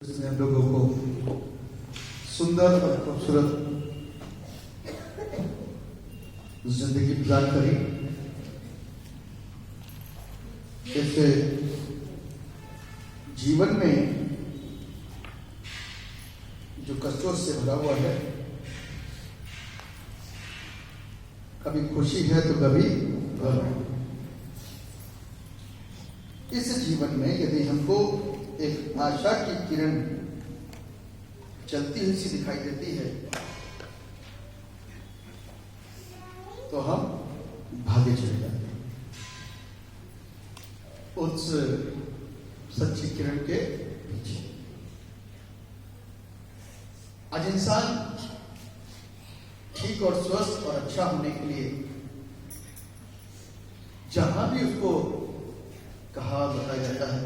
इसने हम लोगों को सुंदर और खूबसूरत जिंदगी प्रदान करी। ऐसे जीवन में जो कष्टों से भरा हुआ है, कभी खुशी है तो कभी गम। इस जीवन में यदि हमको एक आशा की किरण चलती हुई सी दिखाई देती है तो हम भागे चले जाते हैं उस सच्ची किरण के पीछे। आज इंसान ठीक और स्वस्थ और अच्छा होने के लिए जहां भी उसको कहा बताया जाता है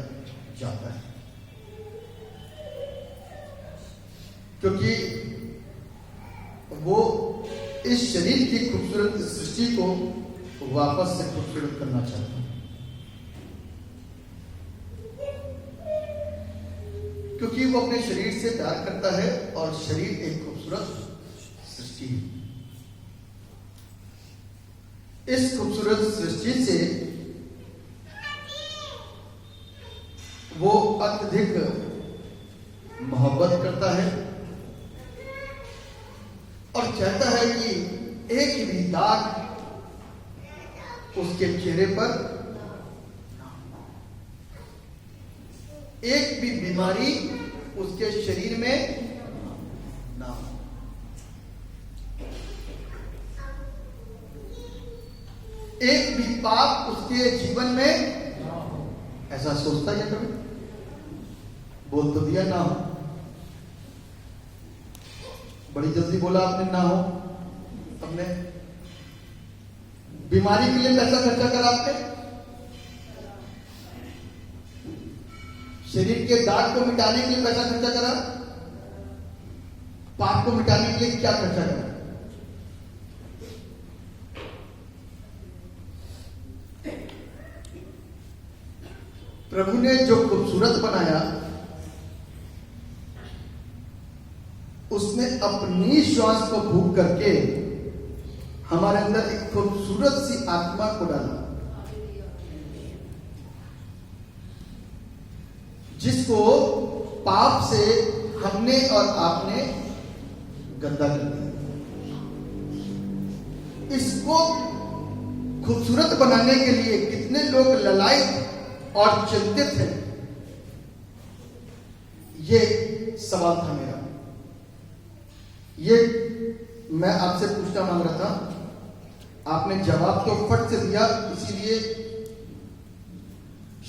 जाता है, क्योंकि वो इस शरीर की खूबसूरत सृष्टि को वापस से खूबसूरत करना चाहता है, क्योंकि वो अपने शरीर से प्यार करता है और शरीर एक खूबसूरत सृष्टि है। इस खूबसूरत सृष्टि से वो अत्यधिक मोहब्बत करता है और चाहता है कि एक भी दाग उसके चेहरे पर, एक भी बीमारी उसके शरीर में ना हो। एक भी पाप उसके जीवन में ऐसा सोचता है कभी? बोल तो दिया ना हो, बड़ी जल्दी बोला आपने ना हो। हमने बीमारी के लिए पैसा खर्चा करा, आपने शरीर के दाग को मिटाने के लिए पैसा खर्चा करा, पाप को मिटाने के लिए क्या खर्चा करा? प्रभु ने जो खूबसूरत बनाया उसने अपनी श्वास को फूंक करके हमारे अंदर एक खूबसूरत सी आत्मा को डाला, जिसको पाप से हमने और आपने गंदा कर दिया। इसको खूबसूरत बनाने के लिए कितने लोग ललायत और चिंतित हैं, ये सवाल था मेरा। ये मैं आपसे पूछना मांग रहा था, आपने जवाब तो फट से दिया। इसीलिए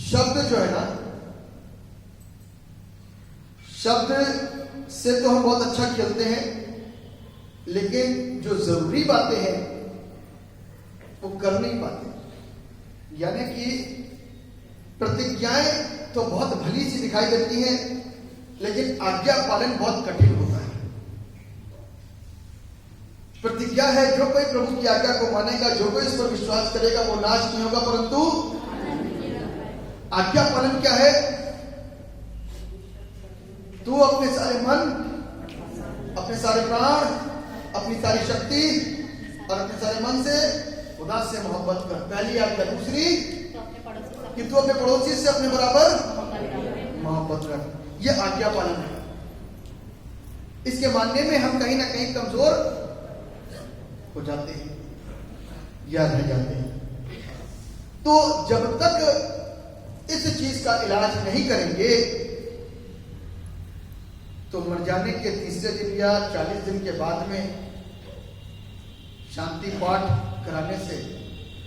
शब्द जो है ना, शब्द से तो हम बहुत अच्छा खेलते हैं, लेकिन जो जरूरी बातें हैं वो कर नहीं पाते। यानी कि प्रतिज्ञाएं तो बहुत भली सी दिखाई देती हैं, लेकिन आज्ञा पालन बहुत कठिन होता है। प्रतिज्ञा है, जो कोई प्रभु की आज्ञा को मानेगा, जो कोई इस पर विश्वास करेगा वो नाश नहीं होगा परंतु आज्ञा पालन क्या है? तू अपने सारे मन, अपने सारे प्राण, अपनी सारी शक्ति और अपने सारे मन से खुदा से मोहब्बत कर। पहली आज्ञा। दूसरी कि तू अपने पड़ोसी से अपने बराबर मोहब्बत कर। यह आज्ञा पालन है। इसके मानने में हम कहीं ना कहीं कमजोर हो जाते हैं या रह जाते हैं। तो जब तक इस चीज का इलाज नहीं करेंगे तो मर जाने के तीसरे दिन या 40 दिन के बाद में शांति पाठ कराने से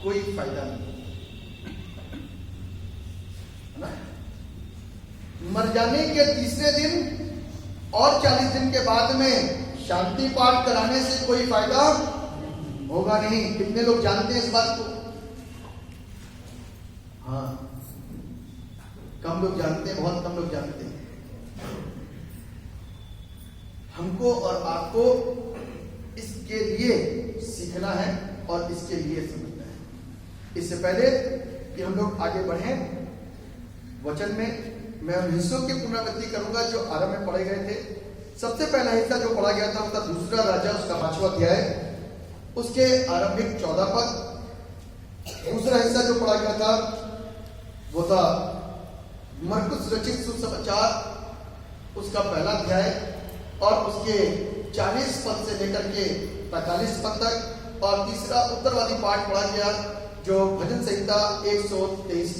कोई फायदा नहीं है ना। मर जाने के तीसरे दिन और 40 दिन के बाद में शांति पाठ कराने से कोई फायदा होगा नहीं। कितने लोग जानते हैं इस बात को? हाँ, कम लोग जानते हैं, बहुत कम लोग जानते हैं। हमको और आपको इसके लिए सीखना है और इसके लिए समझना है। इससे पहले कि हम लोग आगे बढ़ें वचन में, मैं उन हिस्सों की पुनरावृत्ति करूंगा जो आरंभ में पढ़े गए थे। सबसे पहला हिस्सा जो पढ़ा गया था उसका दूसरा राजा उसका 5वां अध्याय उसके आरंभिक 14 पद। दूसरा हिस्सा जो पढ़ा गया था वो था मरकुस रचित सुसमाचार उसका पहला अध्याय और उसके 40 पद से लेकर के 45 पद तक। और तीसरा उत्तरवादी पाठ पढ़ा गया जो भजन संहिता 123।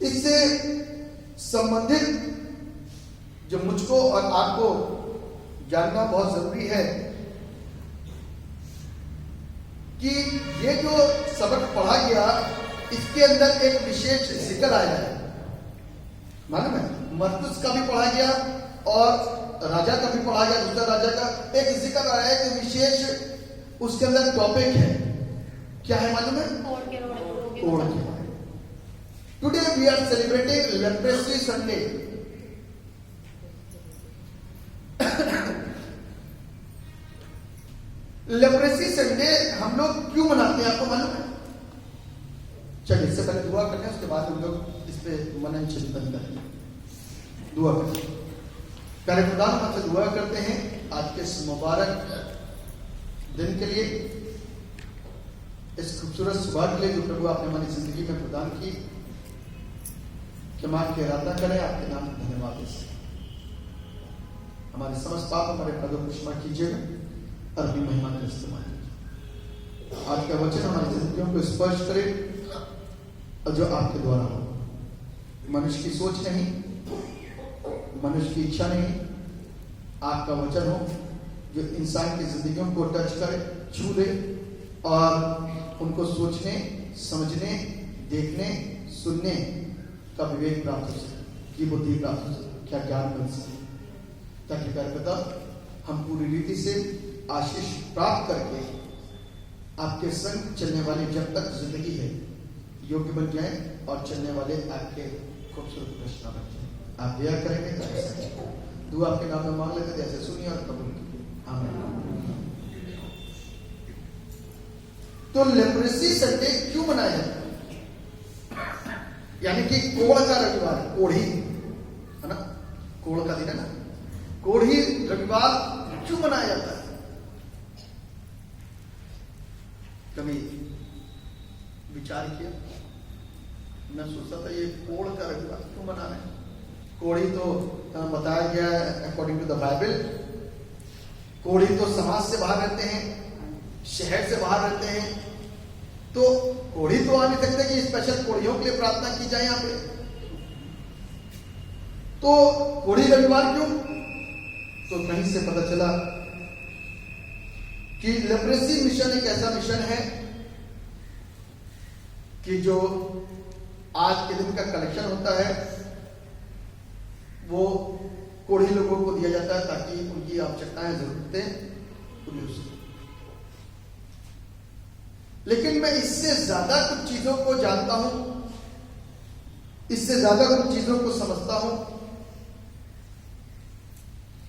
इससे संबंधित जो मुझको और आपको जानना बहुत जरूरी है कि ये जो सबक पढ़ा गया इसके अंदर एक विशेष जिक्र आया है। मालूम है, मरकुस का भी पढ़ा गया और राजा का भी पढ़ा गया। दूसरा राजा का एक जिक्र आया है कि विशेष उसके अंदर टॉपिक है। क्या है मालूम है? कोड़ के। Today we are celebrating Leprosy Sunday. Leprosy Sunday हम लोग क्यों मनाते हैं आपको मालूम है? चलिए इससे पहले दुआ करते हैं, उसके बाद हम लोग इस पे मनन चिंतन करेंगे। दुआ करते हैं। प्यारे खुदा हम आपसे दुआ करते हैं आज के इस मुबारक दिन के लिए, इस खूबसूरत सुबह के लिए जो प्रभु आपने हमारी जिंदगी में प्रदान की। कि हम आपकी आराधना करें, आपके नाम धन्यवाद दें। हमारे समस्त पाप हमारे पदों को क्षमा कीजिएगा और अपनी महिमा का इस्तेमाल कीजिए। आज का वचन हमारी जिंदगियों को स्पर्श करे और जो आपके द्वारा हो। मनुष्य की सोच नहीं, मनुष्य की इच्छा नहीं, आपका वचन हो जो इंसान की जिंदगियों को टच करे, छू दे और उनको सोचने, समझने, देखने, सुनने का विवेक प्राप्त हो सके, की बुद्धि प्राप्त हो सके, क्या ज्ञान बन सके, ताकि प्यारे पिता हम पूरी रीति से आशीष प्राप्त करके आपके संग चलने वाली जब तक जिंदगी है योग्य बन जाए और चलने वाले आपके खूबसूरत रचना बन जाए। आप दया करेंगे तो ऐसा दुआ आपके नाम में मांग लेते जैसे सुनिए और कबूल कीजिए। आमीन। तो लेप्रेसी संडे क्यों मनाया जाता है? यानी कि कोढ़ का रविवार, कोढ़ी है ना, कोढ़ का दिन है ना, कोढ़ी रविवार क्यों मनाया जाता है? कभी विचार किया? मैं सोचता था ये कोढ़ का रविवार क्यों मना रहे हैं? कोढ़ी तो बताया गया है अकॉर्डिंग टू द बाइबल, कोढ़ी तो समाज से बाहर रहते हैं, शहर से बाहर रहते हैं, तो कोढ़ी तो आ नहीं सकते कि स्पेशल कोढ़ियों के लिए प्रार्थना की जाए यहां पे। तो कोढ़ी रविवार क्यों? तो कहीं से पता चला कि लेप्रेसी मिशन एक ऐसा मिशन है कि जो आज के दिन का कलेक्शन होता है वो कोढ़ी लोगों को दिया जाता है ताकि उनकी आवश्यकताएं, जरूरतें पूरी हो सके। लेकिन मैं इससे ज्यादा कुछ चीजों को जानता हूं, इससे ज्यादा कुछ चीजों को समझता हूं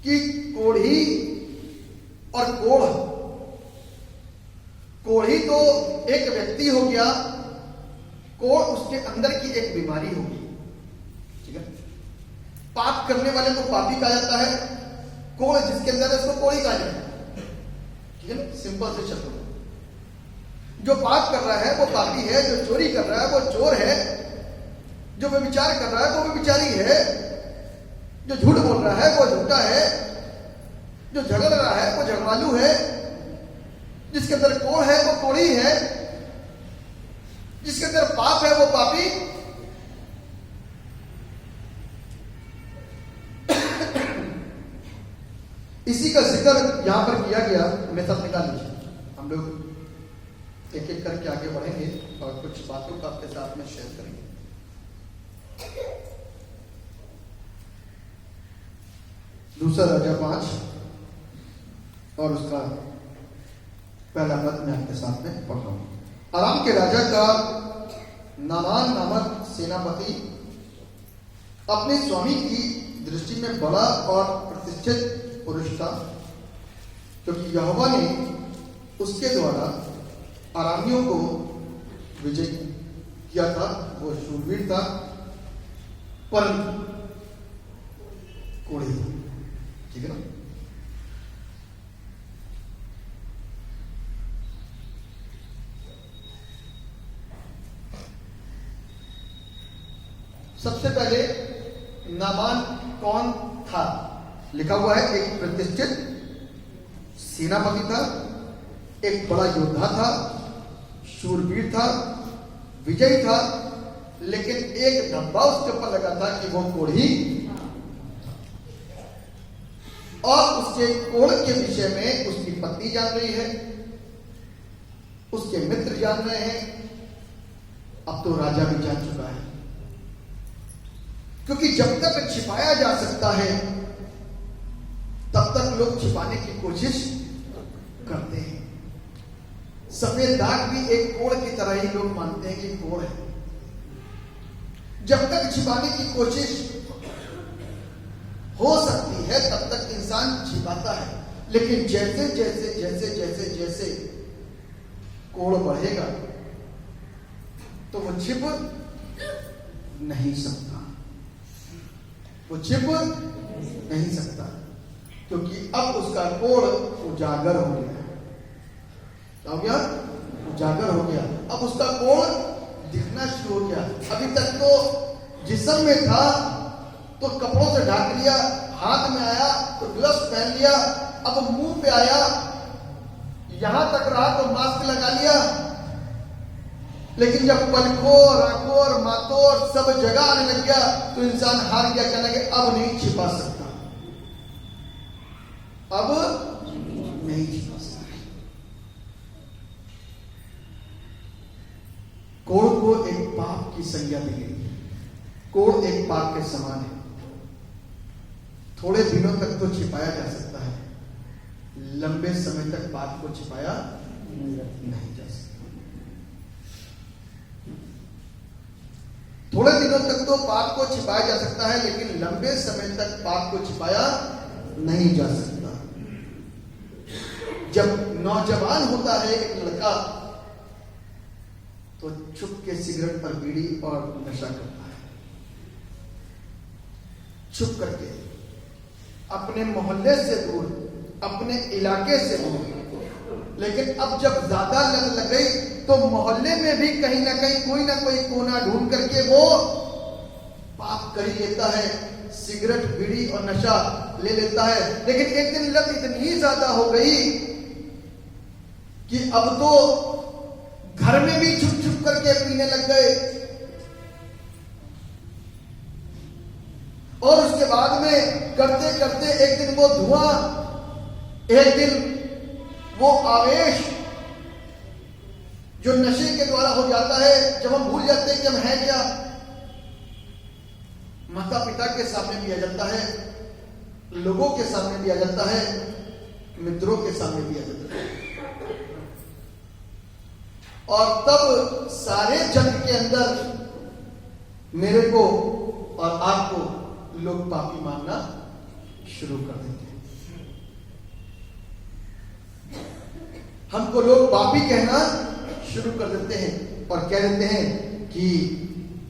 कि कोढ़ी और कोढ़, कोढ़ी तो एक व्यक्ति हो गया, कोढ़ उसके अंदर की एक बीमारी होगी। ठीक है, पाप करने वाले को पापी कहा जाता है, कोढ़ जिसके अंदर है उसको कोढ़ी कहा जाता है। ठीक है, सिंपल से शब्द। जो पाप कर रहा है वो पापी है, जो चोरी कर रहा है वो चोर है, जो व्यभिचार कर रहा है वो व्यभिचारी है, जो झूठ बोल रहा है वो झूठा है, जो झगड़ रहा है वो झगड़ालू है, जिसके अंदर कोढ़ है वो कोढ़ी है, जिसके अंदर पाप है वो पापी। इसी का जिक्र यहां पर किया गया। मेरे साथ निकाल लीजिए, हम लोग एक एक करके आगे बढ़ेंगे और कुछ बातों का आपके साथ में शेयर करेंगे। दूसरा राजा 5 और उसका पहला पद मैं आपके साथ में पढ़ रहा हूं। अराम के राजा का नामान नामक सेनापति अपने स्वामी की दृष्टि में बड़ा और प्रतिष्ठित पुरुष था, क्योंकि यहोवा ने उसके द्वारा आरामियों को विजय किया। किया था, वो शूरवीर था, परंतु कोढ़ी था। ठीक है ना? सबसे पहले नामान कौन था? लिखा हुआ है एक प्रतिष्ठित सेनापति था, एक बड़ा योद्धा था, शूरवीर था, विजयी था, लेकिन एक धब्बा उसके ऊपर लगा था कि वो कोढ़ी, और उसके कोढ़ के विषय में उसकी पत्नी जान रही है, उसके मित्र जान रहे हैं, अब तो राजा भी जान चुका है। क्योंकि जब तक छिपाया जा सकता है तब तक लोग छिपाने की कोशिश करते हैं। सफेद दाग भी एक कोढ़ की तरह ही लोग मानते हैं कि कोढ़ है। जब तक छिपाने की कोशिश हो सकती है तब तक इंसान छिपाता है, लेकिन जैसे जैसे जैसे जैसे जैसे कोढ़ बढ़ेगा तो वो छिप नहीं सकता, वो छिप नहीं सकता, क्योंकि अब उसका कोढ़ उजागर हो गया। क्या हो गया? उजागर हो गया। अब उसका कोढ़ दिखना शुरू हो गया। अभी तक तो जिस्म में था तो कपड़ों से ढक लिया, हाथ में आया तो ग्लव्स पहन लिया, अब मुंह पे आया, यहां तक रहा तो मास्क लगा लिया, लेकिन जब पलकों और आंखों और माथों और सब जगह आने लग गया तो इंसान हार गया, कहने लगे अब नहीं छिपा सकता, अब नहीं छिपा सकता। कोढ़ को एक पाप की संज्ञा दी गई है। कोढ़ एक पाप के समान है। थोड़े दिनों तक तो छिपाया जा सकता है, लंबे समय तक पाप को छिपाया नहीं जा सकता। थोड़े दिनों तक तो पाप को छिपाया जा सकता है, लेकिन लंबे समय तक पाप को छिपाया नहीं जा सकता। जब नौजवान होता है एक लड़का तो छुप के सिगरेट पर बीड़ी और नशा करता है, छुप करके अपने मोहल्ले से दूर, अपने इलाके से दूर। लेकिन अब जब ज्यादा लत लग गई तो मोहल्ले में भी कहीं ना कहीं कोई ना कोई कोना ढूंढ करके वो पाप कर ही लेता है, सिगरेट बीड़ी और नशा ले लेता है। लेकिन एक दिन लत इतनी ज्यादा हो गई कि अब तो घर में भी छुप छुप करके पीने लग गए, और उसके बाद में करते करते एक दिन वो धुआं, एक दिन वो आवेश जो नशे के द्वारा हो जाता है, जब हम भूल जाते हैं कि हम हैं क्या। माता पिता के सामने भी आ जाता है, लोगों के सामने भी आ जाता है, मित्रों के सामने भी आ जाता है, और तब सारे जग के अंदर मेरे को और आपको लोग पापी मानना शुरू कर देते हैं। हमको लोग पापी कहना शुरू कर देते हैं और कह देते हैं कि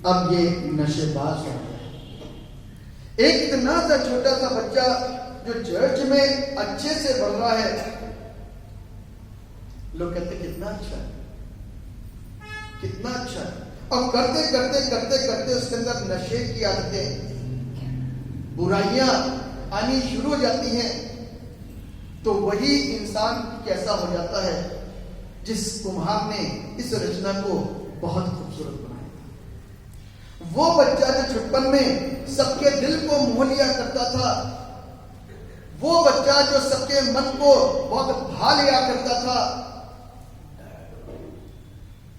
अब ये नशेबाज हो गया। एक इतना सा छोटा सा बच्चा जो चर्च में अच्छे से बढ़ रहा है, लोग कहते हैं कितना अच्छा है, कितना अच्छा है, और करते करते करते करते उसके अंदर नशे की आदतें, बुराइयां आनी शुरू हो जाती हैं। तो वही इंसान कैसा हो जाता है जिस कुम्हार ने इस रचना को बहुत खूबसूरत बनाया। वो बच्चा जो छुटपन में सबके दिल को मोह लिया करता था, वो बच्चा जो सबके मन को बहुत भा लिया करता था,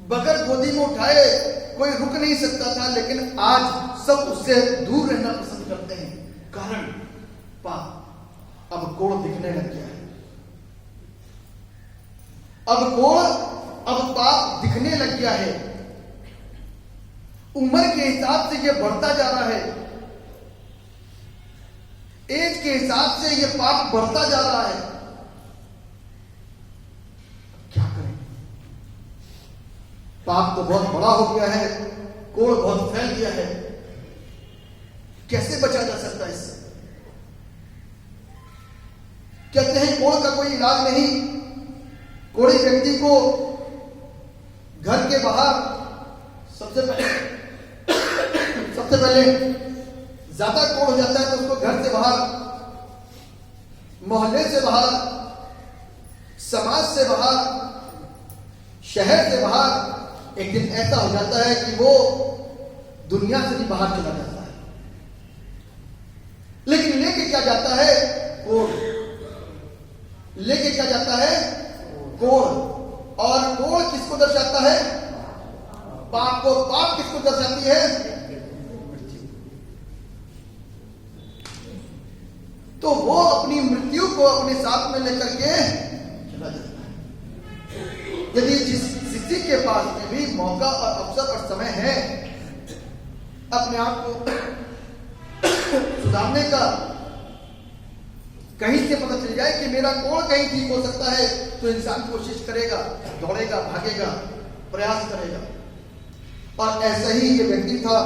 बगैर गोदी में उठाए कोई रुक नहीं सकता था, लेकिन आज सब उससे दूर रहना पसंद करते हैं। कारण पाप अब कोढ़ दिखने लग गया है, अब कोढ़, अब पाप दिखने लग गया है। उम्र के हिसाब से यह बढ़ता जा रहा है, एज के हिसाब से यह पाप बढ़ता जा रहा है। क्या करें? पाप तो बहुत बड़ा हो गया है, कोढ़ बहुत फैल गया है, कैसे बचा जा सकता है इससे? कहते हैं कोढ़ का कोई इलाज नहीं। कोढ़ी व्यक्ति को घर के बाहर सबसे पहले ज्यादा कोढ़ हो जाता है तो उसको घर से बाहर, मोहल्ले से बाहर, समाज से बाहर, शहर से बाहर एक दिन ऐसा हो जाता है कि वो दुनिया से भी बाहर चला जाता है। लेकिन लेके क्या जाता है? कोढ़ लेके क्या जाता है? कोढ़। और कोढ़ किसको दर्शाता है? पाप को। पाप किसको दर्शाती है? तो वो अपनी मृत्यु को अपने साथ में लेकर के चला जाता है। यदि किसी के पास में भी मौका और अवसर और समय है अपने आप को सुधारने का, कहीं से पता चल जाए कि मेरा कोढ़ कहीं ठीक हो सकता है, तो इंसान कोशिश करेगा, दौड़ेगा, भागेगा, प्रयास करेगा। और ऐसा ही ये व्यक्ति था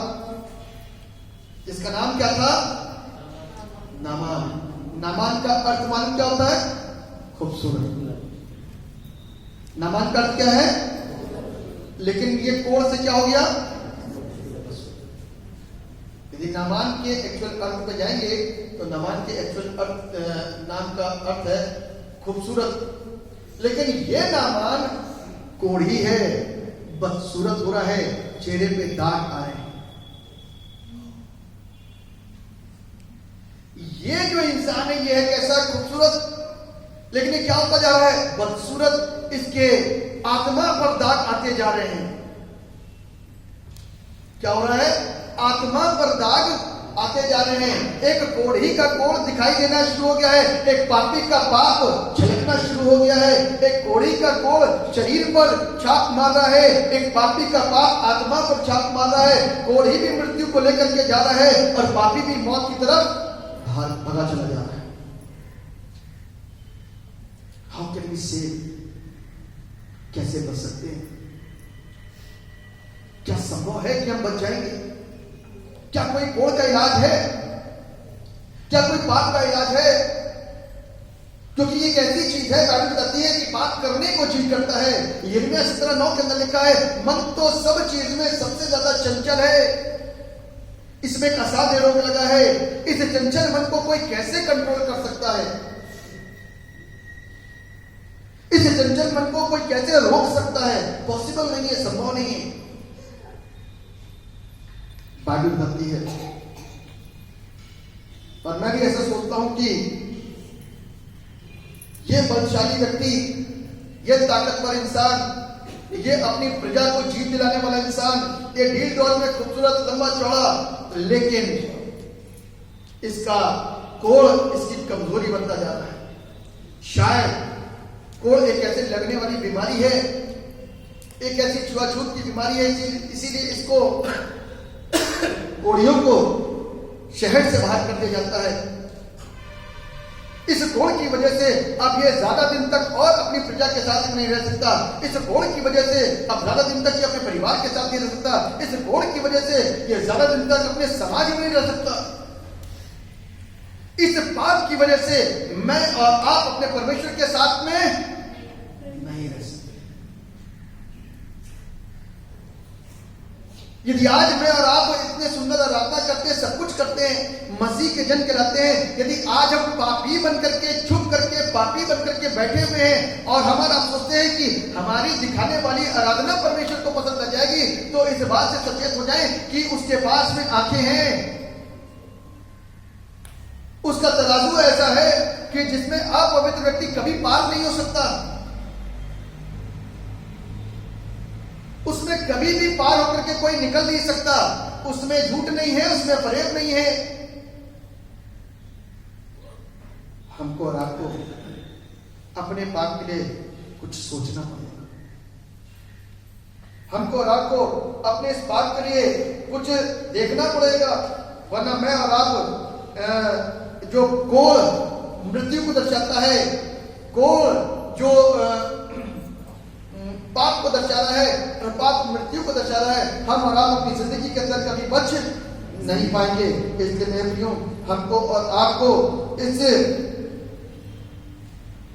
जिसका नाम क्या था? नामान। नामान का अर्थ मालूम क्या होता है? खूबसूरत। नामान का अर्थ क्या है? लेकिन ये कोढ़ से क्या हो गया? यदि नामान के एक्चुअल अर्थ पे जाएंगे तो नामान के एक्चुअल अर्थ, नाम का अर्थ है खूबसूरत। लेकिन ये नामान कोढ़ी है, बदसूरत हो रहा है, चेहरे पे दाग आ रहे हैं। ये जो इंसान है ये है कैसा? खूबसूरत। लेकिन ये क्या होता जा रहा है? बदसूरत। इसके आत्मा पर दाग आते जा रहे हैं। क्या हो रहा है? आत्मा पर दाग आते जा रहे हैं। एक कोढ़ी का कोढ़ दिखाई देना शुरू हो गया है, एक पापी का पाप झलकना शुरू हो गया है। एक कोढ़ी का कोढ़ शरीर पर छाप मार रहा है, एक पापी का पाप आत्मा पर छाप मार रहा है। कोढ़ी भी मृत्यु को लेकर के जा रहा है और पापी भी मौत की तरफ भगा चला जा रहा है। How can we save? कैसे बच सकते हैं? क्या संभव है कि हम बच जाएंगे? क्या कोई कोढ़ का इलाज है? क्या कोई पाप का इलाज है? क्योंकि ये एक ऐसी चीज है, बाइबल बताती है कि पाप करने को जी करता है। यिर्मयाह 17:9 के अंदर लिखा है, मन तो सब चीज में सबसे ज्यादा चंचल है, इसमें असाध्य रोग लगा है। इस चंचल मन को कोई कैसे कंट्रोल कर सकता है? इस चंचल मन को कोई कैसे रोक सकता है? पॉसिबल नहीं है, संभव नहीं है। बाइबल बताती है। और मैं भी ऐसा सोचता हूं कि ये बलशाली व्यक्ति, ये ताकतवर इंसान, ये अपनी प्रजा को जीत दिलाने वाला इंसान, ये ढील डोल में खूबसूरत, लंबा चौड़ा, लेकिन इसका कोढ़ इसकी कमजोरी बनता जा रहा है। शायद कोढ़ एक ऐसे लगने वाली बीमारी है, एक ऐसी छुआछूत की बीमारी है, इसीलिए इसको कोढ़ियों को शहर से बाहर कर दिया जाता है। इस कोढ़ की वजह से अब ये ज्यादा दिन तक और अपनी प्रजा के साथ नहीं रह सकता। इस कोढ़ की वजह से अब ज्यादा दिन तक ये अपने परिवार के साथ नहीं रह सकता। इस कोढ़ की वजह से ये ज्यादा दिन तक अपने समाज में नहीं रह सकता। इस पाप की वजह से मैं और आप अपने परमेश्वर के साथ में नहीं रह सकते। यदि आज मैं और आप इतने सुंदर आराधना करते हैं, सब कुछ करते हैं, मसीह के जन कहलाते हैं, यदि आज हम पापी बन करके, छुप करके, पापी बन करके बैठे हुए हैं और हमारा सोचते हैं कि हमारी दिखाने वाली आराधना परमेश्वर को पसंद आ जाएगी, तो इस बात से सचेत हो जाएं कि उसके पास में आंखें हैं। उसका तराजू ऐसा है कि जिसमें अपवित्र व्यक्ति कभी पार नहीं हो सकता, उसमें कभी भी पार होकर के कोई निकल नहीं सकता। उसमें झूठ नहीं है, उसमें फरेब नहीं है। हमको और आपको अपने पाप के लिए कुछ सोचना पड़ेगा। हमको और आपको अपने इस पाप के लिए कुछ देखना पड़ेगा, वरना मैं और आप जो कोढ़ मृत्यु को दर्शाता है, कोढ़ जो पाप को दर्शा रहा है और पाप मृत्यु को दर्शा रहा है। हम और आप अपनी जिंदगी के अंदर कभी बच नहीं पाएंगे। इसलिए मेरे प्रियो, हमको और आपको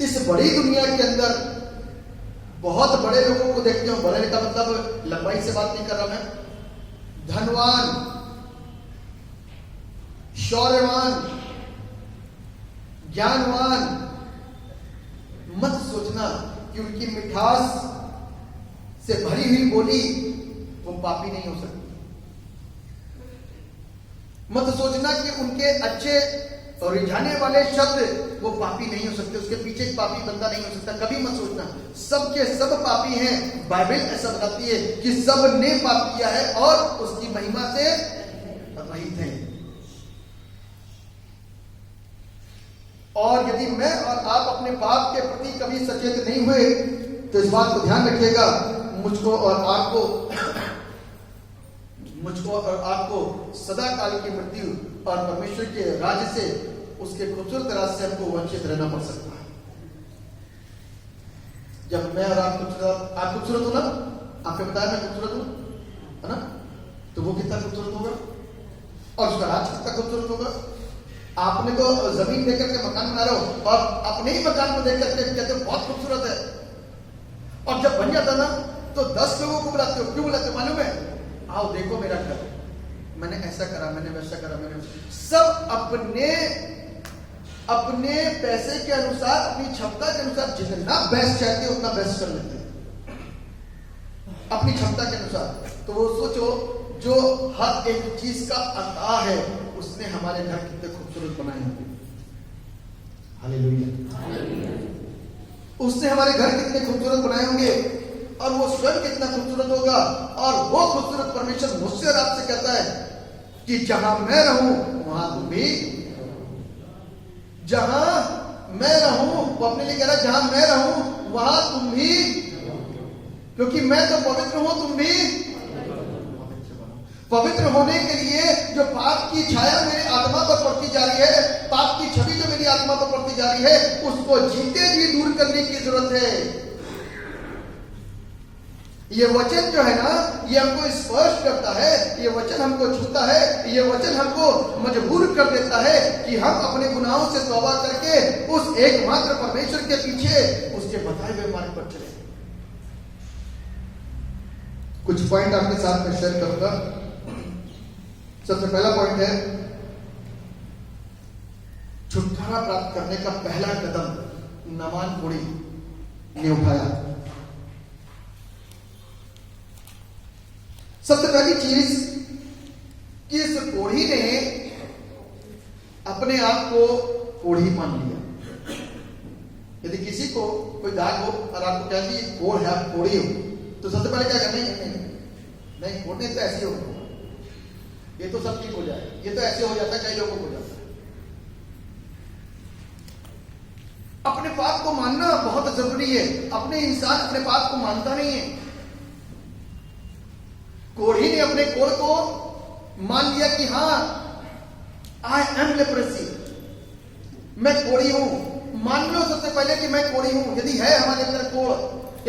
इस बड़ी दुनिया के अंदर बहुत बड़े लोगों को देखते हो। बड़े का मतलब लंबाई से बात नहीं कर रहा मैं, धनवान, शौर्यवान, ज्ञानवान, मत सोचना कि उनकी मिठास से भरी हुई बोली वो पापी नहीं हो सकती। मत सोचना कि उनके अच्छे और रिझाने वाले शब्द वो पापी नहीं हो सकते, उसके पीछे एक पापी बंदा नहीं हो सकता। कभी मत सोचना सबके सब पापी हैं। बाइबल ऐसा बताती है कि सब ने पाप किया है और उसकी महिमा से रहित हैं। और यदि मैं और आप अपने पाप के प्रति कभी सचेत नहीं हुए तो इस बात को ध्यान रखिएगा, मुझको और आपको सदा काल की मृत्यु और परमेश्वर के राज्य से, उसके खूबसूरत राज्य से हमको वंचित रहना पड़ सकता है। जब मैं और आप खूबसूरत हो ना, आपने बताया मैं खूबसूरत हूं, है ना, तो वो कितना खूबसूरत होगा और उसका राज्य कितना खूबसूरत होगा। आपने तो जमीन देकर के मकान बना रहे हो और अपने ही मकान को देख करके कहते हो बहुत खूबसूरत है, और जब बन जाता ना तो 10 लोगों को बुलाते हो। क्यों बुलाते हो मालूम है? आओ देखो मेरा घर, मैंने ऐसा करा, मैंने वैसा करा, मैंने सब अपने पैसे के अनुसार, अपनी क्षमता के अनुसार जितना बेस्ट चाहते हो उतना बेस्ट कर लेते हैं अपनी क्षमता के अनुसार। तो वो सोचो जो हर एक चीज का अता है उसने हमारे घर कितने खूबसूरत बनाए होंगे। हालेलुया। उसने हमारे घर कितने खूबसूरत बनाए होंगे और वो स्वयं कितना खूबसूरत होगा। और वो खूबसूरत परमेश्वर मुझसे और आपसे कहता है कि जहां मैं रहूं वहां तुम भी, जहां मैं रहूं, वो अपने लिए कह रहा है जहां मैं रहूं वहां तुम भी, क्योंकि मैं तो पवित्र हूं, तुम भी पवित्र होने के लिए जो पाप की छाया मेरी आत्मा पर पड़ती जा रही है, पाप की छवि जो मेरी आत्मा पर पड़ती जा रही है, उसको जीते जी दूर करने की जरूरत है। ये वचन जो है ना, ये हमको स्पर्श करता है, ये वचन हमको छूता है, ये वचन हमको मजबूर कर देता है कि हम अपने गुनाहों से तौबा करके उस एकमात्र परमेश्वर के पीछे, उसके बताए हुए मार्ग पर चले। कुछ पॉइंट आपके साथ में शेयर करूंगा। सबसे पहला पॉइंट है, छुटकारा प्राप्त करने का पहला कदम नामान कोढ़ी ने उठाया। सबसे पहली चीज कि इस कोढ़ी ने अपने आप को कोढ़ी मान लिया। यदि किसी को कोई दाग हो और आपको कह दी कोढ़ है, आप कोढ़ी हो, तो सबसे पहले क्या करना है? नहीं, कोढ़ने तो ऐसे हो, ये तो सब ठीक हो जाए, ये तो ऐसे हो जाता है, कई लोगों को हो जाता है। अपने पाप को मानना बहुत जरूरी है। अपने इंसान अपने पाप को मानता नहीं है। कोढ़ी ने अपने कोढ़ को मान लिया कि हाँ, आई एम लेप्रेसी, मैं कोढ़ी हूं। मान लो सबसे पहले कि मैं कोढ़ी हूं। यदि है हमारे अंदर कोढ़,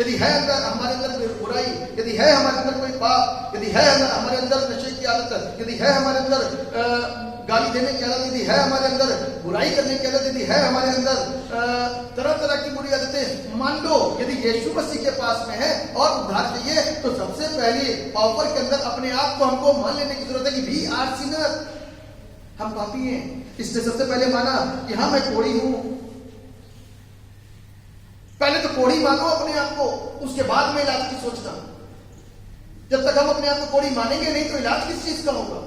यदि है हमारे अंदर बुराई, यदि है हमारे अंदर कोई पाप, यदि है हमारे अंदर नशे की आदत, यदि है हमारे अंदर गाली देने की आदत, यदि है हमारे अंदर बुराई करने की आदत, यदि है हमारे अंदर तरह तरह की बुरी आदतें, मान लो यदि यीशु मसीह के पास में है और उद्धार चाहिए, तो सबसे पहले ऑफर के अंदर अपने आप को हमको मान लेने की जरूरत है कि वी आर सिनर, हम पापी हैं। इसने सबसे पहले माना कि हाँ, मैं कोढ़ी हूं। पहले तो कोढ़ी मानो अपने आप को, उसके बाद में इलाज की सोचना। जब तक हम अपने आप को कोढ़ी मानेंगे नहीं तो इलाज किस चीज का होगा?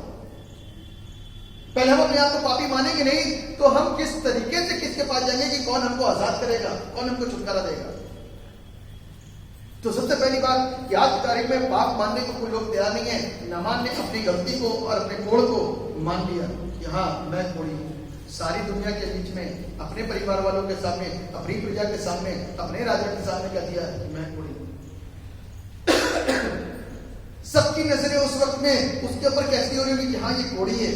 पहले हम अपने आप को पापी मानेंगे नहीं तो हम किस तरीके से किसके पास जाएंगे कि कौन हमको आजाद करेगा, कौन हमको छुटकारा देगा? तो सबसे पहली बात कि आज की तारीख में पाप मानने को कोई लोग तैयार नहीं है। नामान ने अपनी गलती को और अपने कोढ़ को मान लिया कि हाँ, मैं कोढ़ी हूं। सारी दुनिया के बीच में, अपने परिवार वालों के सामने, अपनी प्रजा के सामने, अपने राजा के सामने कह दिया कि मैं कोढ़ी हूं। सबकी नजरें उस वक्त में उसके ऊपर कैसी हो रही होगी कि हाँ, ये कोढ़ी है,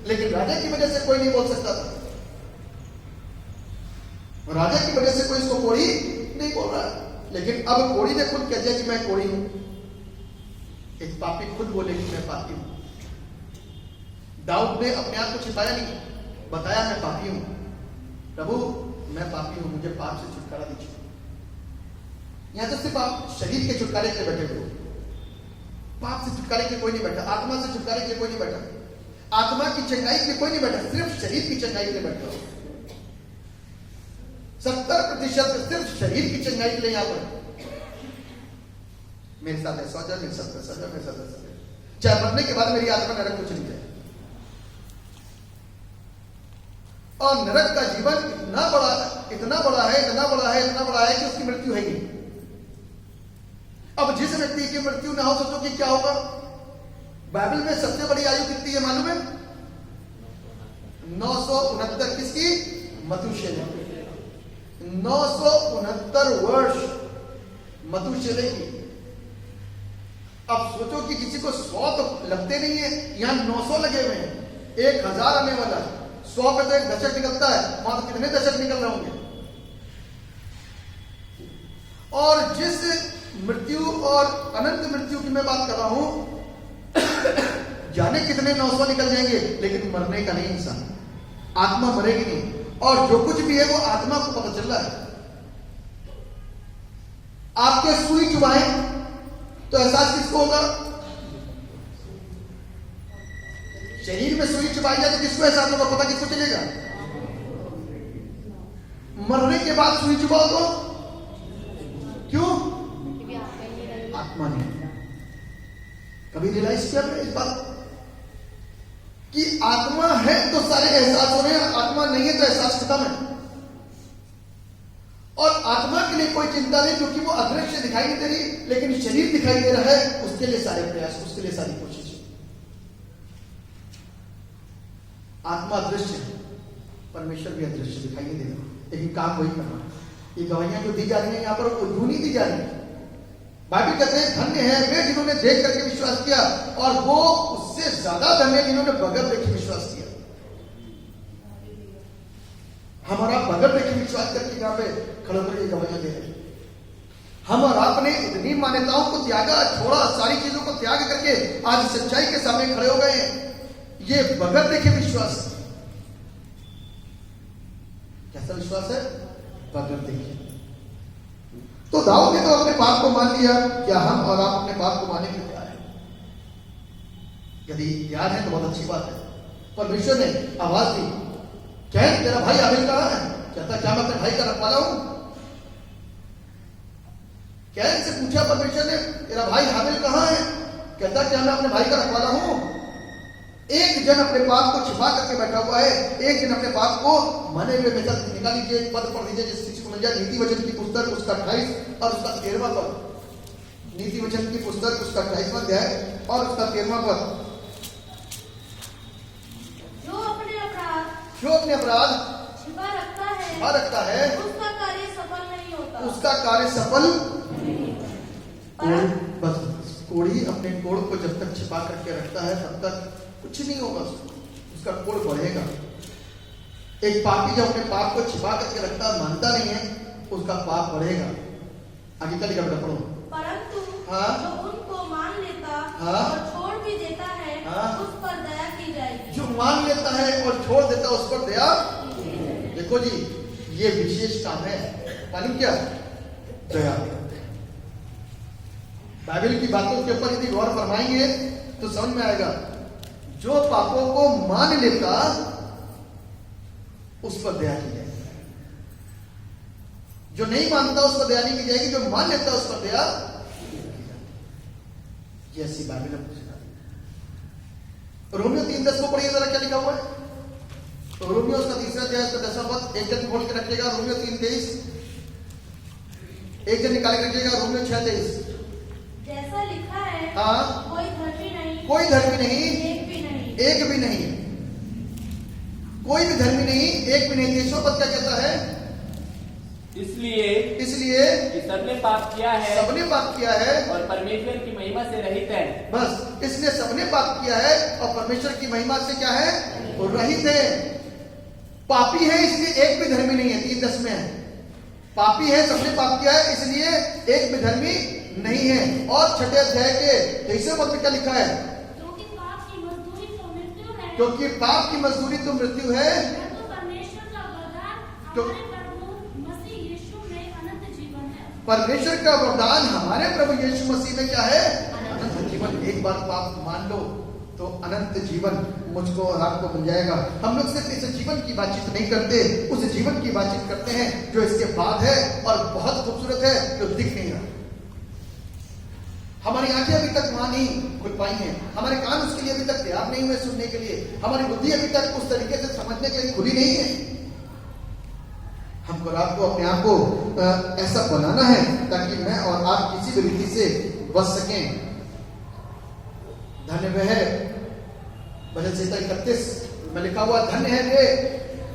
लेकिन राजा की वजह से कोई नहीं बोल सकता था। राजा की वजह से कोई इसको कोढ़ी नहीं बोल रहा, लेकिन अब कोढ़ी ने खुद कह दिया कि मैं कोढ़ी हूं। एक पापी खुद बोले कि मैं पापी हूं। दाऊद ने अपने आप को छिपाया नहीं, बताया मैं पापी हूं, प्रभु मैं पापी हूं, मुझे पाप से छुटकारा दीजिए। यहां तो सिर्फ आप शरीर के छुटकारे के लिए बैठे हुए, पाप से छुटकारे के लिए कोई नहीं बैठा, आत्मा से छुटकारे के लिए कोई नहीं बैठा, आत्मा की चंगाई के लिए कोई नहीं बैठा, सिर्फ शरीर की चंगाई के लिए बैठा हो। 70% सिर्फ शरीर की चंगाई के लिए यहां पर। मेरे साथ ऐसा हो जाए, मेरे साथ ऐसा हो जाए, मेरे साथ ऐसा हो जाए, चाहे मरने के बाद मेरी आत्मा नरक को चली जाए। और नरक का जीवन इतना बड़ा है, इतना बड़ा है, इतना बड़ा है, इतना बड़ा है कि उसकी मृत्यु है ही। अब जिस व्यक्ति की मृत्यु ना हो, सोचो कि क्या होगा। बाइबल में सबसे बड़ी आयु कितनी है मालूम है? 969। किसकी? मथुशेलह की। 969 वर्ष मथुशेलह की। अब सोचो कि किसी को 100 तो लगते नहीं है, यहां 900 लगे हुए हैं, 1000 आने वाला है। 100 पे तो एक दशक निकलता है, वहां तो कितने दशक निकल रहे होंगे। और जिस मृत्यु और अनंत मृत्यु की मैं बात कर रहा हूं, जाने कितने 900 निकल जाएंगे, लेकिन मरने का नहीं इंसान, आत्मा मरेगी नहीं। और जो कुछ भी है वो आत्मा को पता चल रहा है। आपके सुई चुभाए तो एहसास किसको होगा? शरीर में सुई चुभाई जाए तो किसको एहसास होगा? पता किसको चलेगा? मरने के बाद सुई चुभाओ तो क्यों? आत्मा नहीं। कभी रियलाइज किया आपने इस बात कि आत्मा है तो सारे एहसास हो रहे हैं, आत्मा नहीं है तो एहसास खत्म है। और आत्मा के लिए कोई चिंता नहीं, क्योंकि वो अदृश्य दिखाई नहीं दे रही, लेकिन शरीर दिखाई दे रहा है, उसके लिए सारे प्रयास, उसके लिए सारी कोशिश। आत्मा अदृश्य है, परमेश्वर भी अदृश्य दिखाई नहीं दे रहा, लेकिन काम वही करना है। ये गवाहियां जो दी जा रही है यहां पर, वो झूठी दी जा रही है। बाइबल कहते हैं धन्य है वे जिन्होंने देख करके विश्वास किया, और वो उससे ज्यादा धन्य है जिन्होंने बगैर देखे विश्वास किया। हमारा बगैर देखे विश्वास करके यहाँ पे खड़े होकर गवाहियां दे रहे हैं। हम और आपने इतनी मान्यताओं को त्यागा, छोड़ा, सारी चीजों को त्याग करके आज सच्चाई के सामने खड़े हो गए हैं। ये बगैर देखे विश्वास। कैसा विश्वास है? बगैर देखे। तो दाऊद ने तो अपने पाप को मान लिया। क्या हम और आप अपने पाप को मानने के लिए तैयार हैं? यदि तैयार है तो बहुत अच्छी बात है। परमेश्वर ने आवाज दी, क्या तेरा भाई हाबिल कहां है? कहता क्या मैं अपने भाई का रखवाला हूं? कैन से पूछा परमेश्वर ने, तेरा भाई हाबिल कहां है? कहता क्या मैं अपने भाई का रखवाला हूं? एक जन अपने पाप को छिपा करके बैठा हुआ है, एक जन अपने पाप को माने हुए में निकाल लीजिए। पद पढ़ लीजिए जिस चीज को मिल जाए। नीति वचन की पुस्तक उसका 28 और उसका 13वां पद। नीति वचन की पुस्तक उसका 28वां अध्याय और उसका 13वां पद। जो अपने अपराध छिपा रखता है उसका कार्य सफल नहीं होता। उसका कार्य सफल बस कोढ़ी अपने कोढ़ को जब तक छिपा करके रखता है तब तक कुछ नहीं होगा, उसका कोढ़ बढ़ेगा। एक पापी जब अपने पाप को छिपा करके रखता है, मानता नहीं है, उसका पाप बढ़ेगा। आगे चलिए बेटा पढ़ो। परंतु हाँ? जो उनको मान लेता हाँ? और छोड़ भी देता है, हाँ? उस पर दया की जाएगी। जो मान लेता है और छोड़ देता है उस पर दया। देखो जी, ये विशेष काम है, मालूम क्या? दया। बाइबल की बातों के ऊपर यदि गौर फरमाएंगे तो समझ में आएगा। जो पापों को मान लेता उस पर दया की जाएगी, जो नहीं मानता उस पर दया नहीं की जाएगी, जो मान लेता उस पर दया। ये ऐसी बाइबल है। रोमियो 3:10 को पढ़िए जरा, क्या लिखा हुआ है? तो रोमियो उसका 3रा अध्याय उसका 10वां पद एक जन खोल के रखिएगा। रोमियो 3:23 एक जन निकाल के रखिएगा। रोमियो 6:23 जैसा लिखा है, हाँ? कोई धर्मी नहीं, कोई धर्मी नहीं, एक भी नहीं, एक भी नहीं, कोई भी धर्मी नहीं, एक भी नहीं। 23वां पद क्या कहता है? इसलिए कि सबने पाप किया है, सबने पाप किया है और परमेश्वर की महिमा से रहित है। बस इसलिए सबने पाप किया है और परमेश्वर की महिमा से क्या है? वो रहित है। पापी है इसलिए एक भी धर्मी नहीं है। 3:10 में है पापी है, सबने पाप किया है, इसलिए एक भी धर्मी नहीं है। और 6 अध्याय के 23वें पद में क्या लिखा है? क्योंकि पाप की मजदूरी तो मृत्यु है, क्योंकि पाप की मजदूरी तो मृत्यु है, परंतु परमेश्वर का वरदान तो- हमारे प्रभु मसीह यीशु में अनंत जीवन है। परमेश्वर का वरदान हमारे प्रभु यीशु मसीह में क्या है? अनंत जीवन। एक बार पाप मान लो तो अनंत जीवन मुझको और आपको मिल जाएगा। हम लोग सिर्फ इस जीवन की बातचीत नहीं करते, उस जीवन की बातचीत करते हैं जो इसके बाद है और बहुत खूबसूरत है, जो दिख नहीं रहा। हमारी आंखें अभी तक वहां नहीं खुल पाई हैं, हमारे कान उसके लिए अभी तक तैयार नहीं हुए सुनने के लिए, हमारी बुद्धि अभी तक उस तरीके से समझने के लिए खुली नहीं है। हमको और आपको अपने आप को ऐसा बनाना है ताकि मैं और आप किसी भी रीति से बच सकें। धन्य वह है, भजन संहिता 31 में लिखा हुआ, धन्य है वे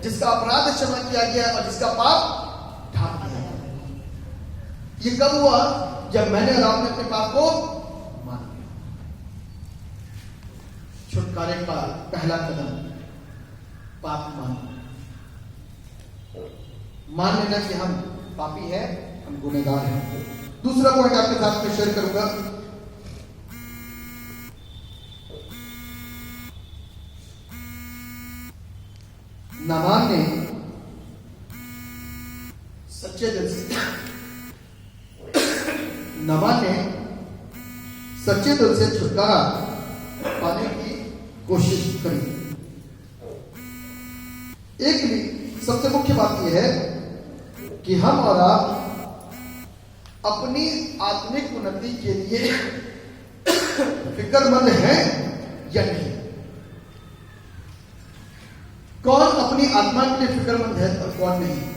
जिसका अपराध क्षमा किया गया और जिसका पाप ढांप दिया गया। ये कब हुआ? जब मैंने और आपने अपने पाप को मान लिया। छुटकारे का पहला कदम पाप मान लेना कि हम पापी हैं, हम गुनहगार हैं। दूसरा पॉइंट आपके साथ में शेयर करूंगा। नामान ने सच्चे दिल से छुटकारा पाने की कोशिश करी। एक सबसे मुख्य बात यह है कि हम और आप अपनी आत्मिक उन्नति के लिए फिक्रमंद हैं या नहीं। कौन अपनी आत्मा के लिए फिक्रमंद है और कौन नहीं?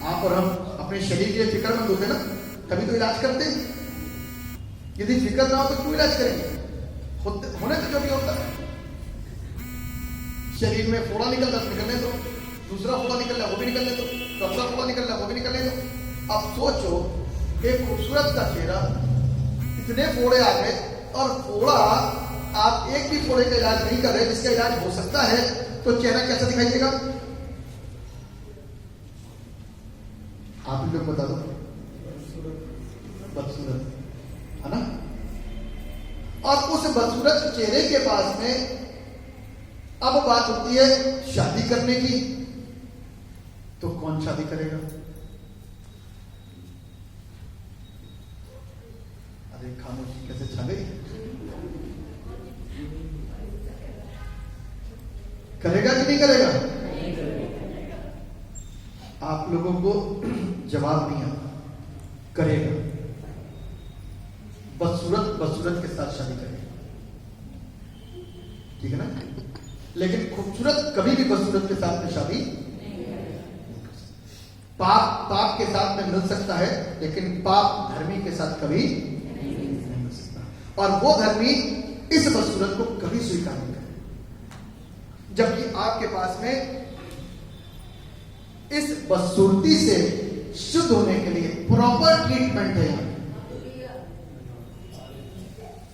आप और हम अपने शरीर के लिए फिक्रमंद होते ना, तभी तो इलाज करते हैं। यदि फिक्र ना हो तो क्यों इलाज करेंगे? होने तो जो भी होता है, शरीर में फोड़ा निकल रहा निकलने दो, दूसरा फोड़ा निकल रहा वो भी निकलने दो, दूसरा फोड़ा निकल रहा वो भी निकलने दो। अब सोचो, एक खूबसूरत का चेहरा, इतने फोड़े आ गए और फोड़ा आप एक भी फोड़े का इलाज नहीं कर रहे जिसका इलाज हो सकता है, तो चेहरा कैसा दिखाई देगा? आप ही लोग बता दो। बदसूरत है ना? और उस बदसूरत चेहरे के पास में अब बात होती है शादी करने की, तो कौन शादी करेगा? अरे खामोशी कैसे छा गई? करेगा कि नहीं करेगा? आप लोगों को जवाब नहीं आता। करेगा। बदसूरत के साथ शादी करेगा, ठीक है ना? लेकिन खूबसूरत कभी भी बदसूरत के साथ में शादी पाप के साथ में मिल सकता है, लेकिन पाप धर्मी के साथ कभी नहीं मिल सकता। और वो धर्मी इस बदसूरत को कभी स्वीकार नहीं करेगा, जबकि आपके पास में इस बदसूरती से शुद्ध होने के लिए प्रॉपर ट्रीटमेंट है,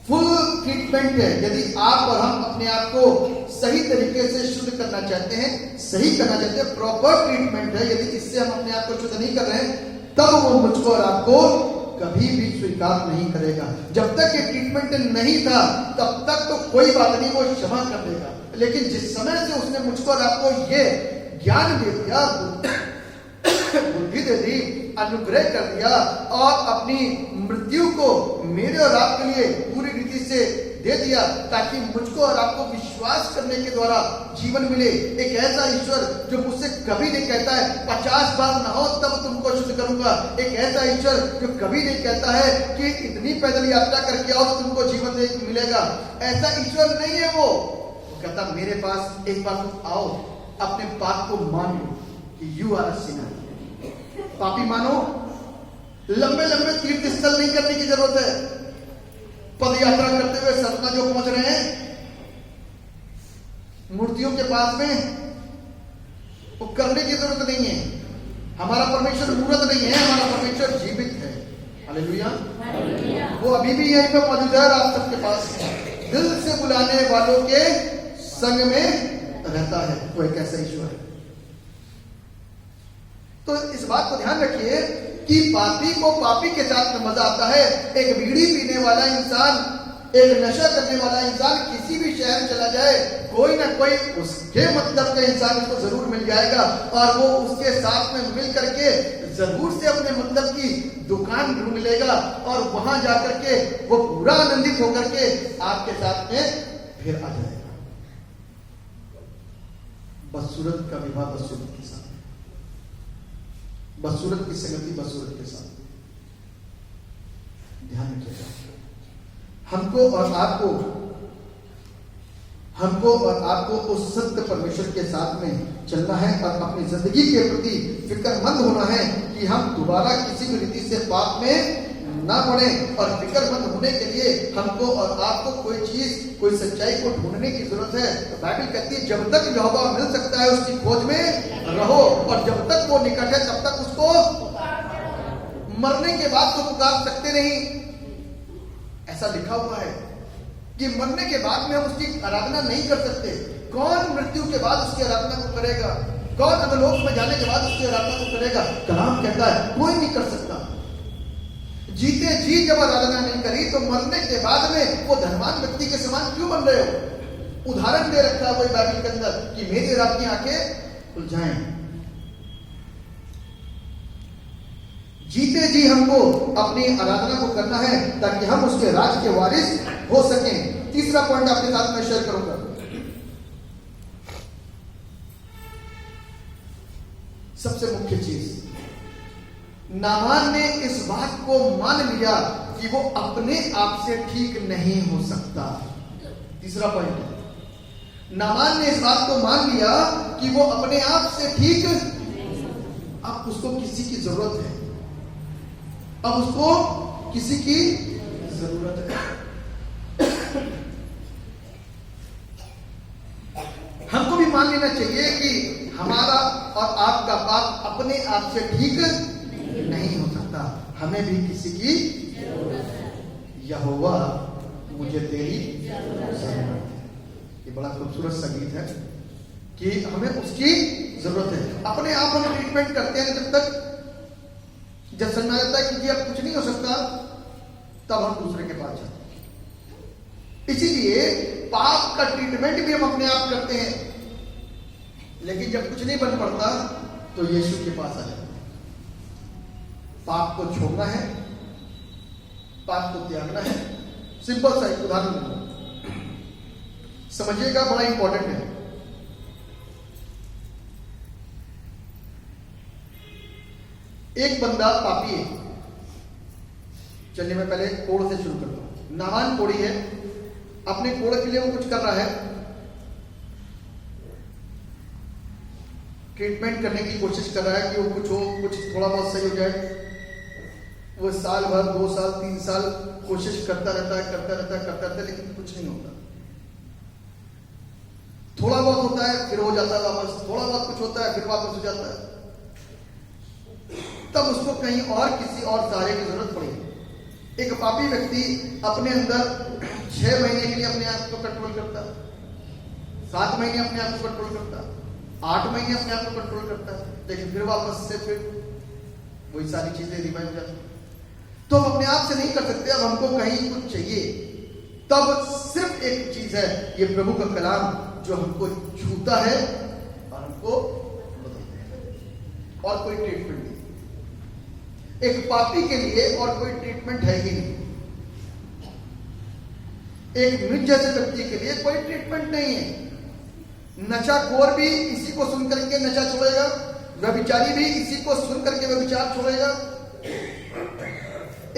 फुल ट्रीटमेंट है। यदि आप और हम अपने आप को सही तरीके से शुद्ध करना चाहते हैं, सही करना चाहते हैं, प्रॉपर ट्रीटमेंट है। यदि इससे हम अपने आप को शुद्ध नहीं कर रहे हैं, तब वो मुझको और आपको कभी भी स्वीकार नहीं करेगा। जब तक ये ट्रीटमेंट नहीं था, तब तक तो कोई बात नहीं, वो क्षमा कर देगा। लेकिन जिस समय से उसने मुझको और आपको ये ज्ञान दे दिया, बुद्धि दे दी, अनुग्रह कर दिया और अपनी मृत्यु को मेरे और आपके लिए पूरी रीति से दे दिया, ताकि मुझको और आपको विश्वास करने के द्वारा जीवन मिले। एक ऐसा ईश्वर जो मुझसे कभी नहीं कहता है 50 बार नहाओ तब तुमको शुद्ध करूंगा। एक ऐसा ईश्वर जो कभी नहीं कहता है कि इतनी पैदल यात्रा करके आओ तो तुमको जीवन मिलेगा। ऐसा ईश्वर नहीं है। वो कहता मेरे पास एक बार तुम आओ, अपने पाप को मान लो कि यू आर अ सिनर। पापी मानो, लंबे लंबे तीर्थ स्थल नहीं करने की जरूरत है। पद यात्रा करते हुए सतना जो पहुंच रहे हैं, मूर्तियों के पास में, वो करने की जरूरत नहीं है। हमारा परमेश्वर मूर्त नहीं है, हमारा परमेश्वर जीवित है। हालेलुया। वो अभी भी यहीं पे मौजूद है और आप सबके पास दिल से बुलाने वालों के संग में रहता है। वो एक ऐसा ईश्वर है। तो इस बात को ध्यान रखिए कि पापी को पापी के साथ में मजा आता है। एक बीड़ी पीने वाला इंसान, एक नशा करने वाला इंसान किसी भी शहर चला जाए, कोई ना कोई उसके मतलब का इंसान उसको जरूर मिल जाएगा और वो उसके साथ में मिल करके जरूर से अपने मतलब की दुकान ढूंढ लेगा और वहां जाकर के वो पूरा आनंदित होकर के आपके साथ में फिर आ जाएगा। बदसूरत का विवाह बदसूरत के साथ, बदसूरत की संगति बदसूरत के साथ। ध्यान रखिएगा, हमको और आपको उस सत्य परमेश्वर के साथ में चलना है और अपनी जिंदगी के प्रति फिक्रमंद होना है कि हम दोबारा किसी भी रीति से पाप में ना पड़े। और फिक्रमंद होने के लिए हमको और आपको कोई चीज, कोई सच्चाई को ढूंढने की जरूरत है। तो बाइबल कहती है जब तक यहोवा मिल सकता है उसकी खोज में रहो, और जब तक वो निकट है तब तक उसको, मरने के बाद तो पुकार सकते नहीं। ऐसा लिखा हुआ है कि मरने के बाद में हम उसकी आराधना नहीं कर सकते। कौन मृत्यु के बाद उसकी आराधना को करेगा? कौन अधोलोक में जाने के बाद उसकी आराधना को करेगा? कलाम कहता है कोई नहीं कर सकता। जीते जी जब आराधना नहीं करी तो मरने के बाद में वो धनवान व्यक्ति के समान क्यों बन रहे हो? उदाहरण दे रखा है वही बाइबल के अंदर कि मेरी और आपकी आंखें खुल जाएं। जीते जी हमको अपनी आराधना को करना है ताकि हम उसके राज के वारिस हो सकें। तीसरा पॉइंट आपके साथ में शेयर करूंगा। सबसे मुख्य चीज, नामान ने इस बात को मान लिया कि वो अपने आप से ठीक नहीं हो सकता। तीसरा पॉइंट है, नामान ने इस बात को मान लिया कि वो अपने आप से ठीक, अब उसको किसी की जरूरत है, अब उसको किसी की जरूरत है। हमको भी मान लेना चाहिए कि हमारा और आपका पाप अपने आप से ठीक नहीं हो सकता, हमें भी किसी की जरूरत है। यहोवा मुझे तेरी जरूरत है। ये बड़ा खूबसूरत सा गीत है कि हमें उसकी जरूरत है। अपने आप हम ट्रीटमेंट करते हैं जब तक, जब समझ आता है कि जी अब कुछ नहीं हो सकता, तब हम दूसरे के पास जाते हैं। इसीलिए पाप का ट्रीटमेंट भी हम अपने आप करते हैं, लेकिन जब कुछ नहीं बन पड़ता तो यीशु के पास आ जाते हैं। पाप को छोड़ना है, पाप को त्यागना है। सिंपल सा एक उदाहरण दूंगा, समझिएगा, बड़ा इंपॉर्टेंट है। एक बंदा पापी है। चलिए मैं पहले कोड़ से शुरू करता हूं। नामान कोड़ी है, अपने कोड़ के लिए वो कुछ कर रहा है, ट्रीटमेंट करने की कोशिश कर रहा है कि वो कुछ हो, कुछ थोड़ा बहुत सही हो जाए। वो साल भर, 2 साल, 3 साल कोशिश करता रहता है, लेकिन कुछ नहीं होता। थोड़ा बहुत होता है फिर हो जाता है वापस, थोड़ा बहुत कुछ होता है फिर वापस हो जाता है। तब उसको कहीं और किसी और सहारे की जरूरत पड़ी। एक पापी व्यक्ति अपने अंदर 6 महीने के लिए अपने आप को कंट्रोल करता, 7 महीने अपने आप को कंट्रोल करता, 8 महीने अपने आप को कंट्रोल करता है, लेकिन फिर वापस से फिर वही सारी चीजें रिवाइव हो जाती। तो हम अपने आप से नहीं कर सकते, अब हमको कहीं कुछ चाहिए। तब सिर्फ एक चीज है, ये प्रभु का कलाम जो हमको छूता है और हमको बदलता है। और कोई ट्रीटमेंट नहीं, एक पापी के लिए और कोई ट्रीटमेंट है ही नहीं। एक मृत जैसे व्यक्ति के लिए कोई ट्रीटमेंट नहीं है। नशाखोर भी इसी को सुन करके नशा छोड़ेगा, व्यभिचारी भी इसी को सुन करके व्यभिचार छोड़ेगा,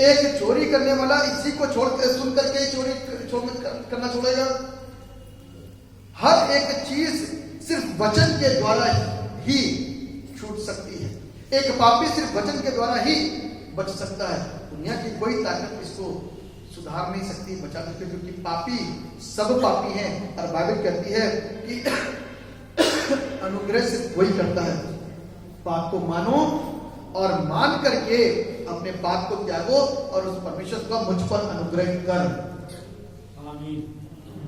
एक चोरी करने वाला इसी को सुन करके चोरी करना छोड़ेगा। हर एक चीज सिर्फ वचन के द्वारा ही छूट सकती है। एक पापी सिर्फ वचन के द्वारा ही बच सकता है। दुनिया की कोई ताकत इसको सुधार नहीं सकती, बचा सकती, क्योंकि पापी सब पापी हैं। और बाइबल कहती है कि अनुग्रह सिर्फ वही करता है, पाप को मानो और मान करके अपने पाप को त्यागो और उस परमेश्वर का मुझ पर अनुग्रह कर। आमीन।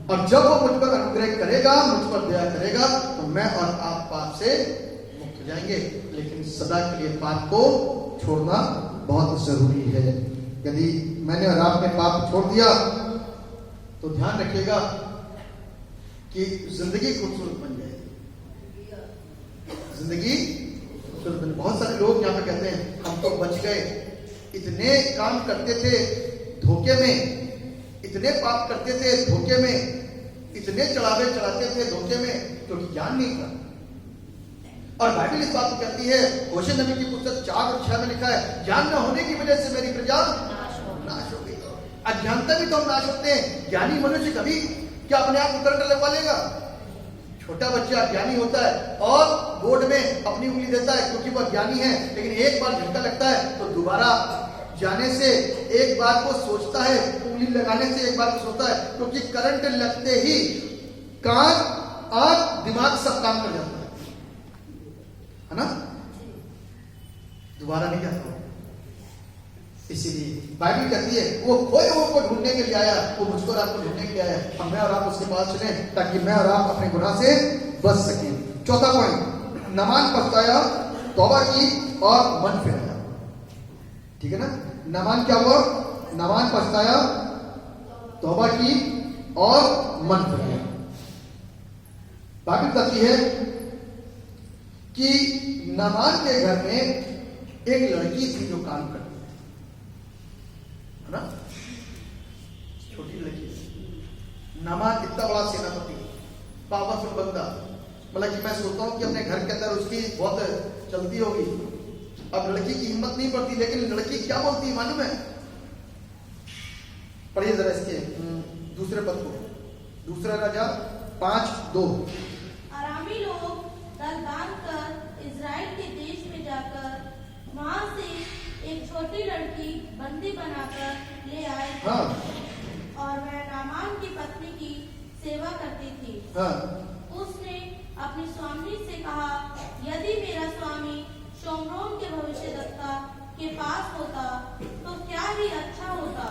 और जब वो मुझ पर अनुग्रह करेगा, मुझ पर दया करेगा, तो मैं और आप पाप से मुक्त हो जाएंगे, लेकिन सदा के लिए पाप को छोड़ना बहुत जरूरी है। यदि मैंने और आपने पाप छोड़ दिया तो ध्यान रखिएगा कि जिंदगी खूबसूरत बन जाएगी। जिंदगी खूबसूरत बन, बहुत सारे लोग यहाँ पे कहते हैं हम तो बच गए, इतने काम करते थे धोखे में, इतने पाप करते थे धोखे में, इतने चढ़ावे चढ़ाते थे धोखे में, क्योंकि ज्ञान नहीं था। और बाइबल इस बात को कहती है, होशे नबी की पुस्तक 4 और 6 में लिखा है, ज्ञान न होने की वजह से मेरी प्रजा नाश हो गई। अज्ञानता भी तो हम नाश होते हैं। ज्ञानी मनुष्य कभी क्या अपने आप उतर कर लगवा लेगा? छोटा बच्चा ज्ञानी होता है और बोर्ड में अपनी उंगली देता है क्योंकि वह ज्ञानी है, लेकिन एक बार झटका लगता है तो दोबारा जाने से, एक बार को सोचता है, उंगली लगाने से एक बार को सोचता है, क्योंकि करंट लगते ही कान, आंख, दिमाग सब काम कर जाता है ना, दोबारा नहीं जाता। इसीलिए बाइबल कहती है वो खोए हुए को ढूंढने के लिए आया, वो मुझको और आपको ढूंढने के लिए आया। हम मैं और आप उसके पास चले ताकि मैं और आप अपने गुनाह से बच सकें। चौथा पॉइंट, नामान पछताया, तौबा की और मन फिराया। ठीक है ना, नामान क्या हुआ? नामान पछताया, तौबा की और मन फिराया। बाइबल कहती है कि नामान के घर में एक लड़की थी जो काम करती है ना, छोटी लड़की। नामान इतना बड़ा सेनापति, पावरफुल बंदा, मतलब कि मैं सोचता हूं कि अपने घर के अंदर उसकी बहुत चलती होगी। अब लड़की की हिम्मत नहीं पड़ती, लेकिन लड़की क्या बोलती है मालूम है? पढ़िए जरा इसके दूसरे पद को, दूसरा राजा 5:2। अरामी लोग दल बांधकर इजराइल के देश में जाकर वहां से एक छोटी लड़की बंदी बनाकर ले आए थे। हाँ। और वह नामान की पत्नी की सेवा करती थी। हाँ। उसने अपनी स्वामी से कहा, यदि मेरा स्वामी शोम्रोन के भविष्यद्वक्ता के पास होता तो क्या ही अच्छा होता,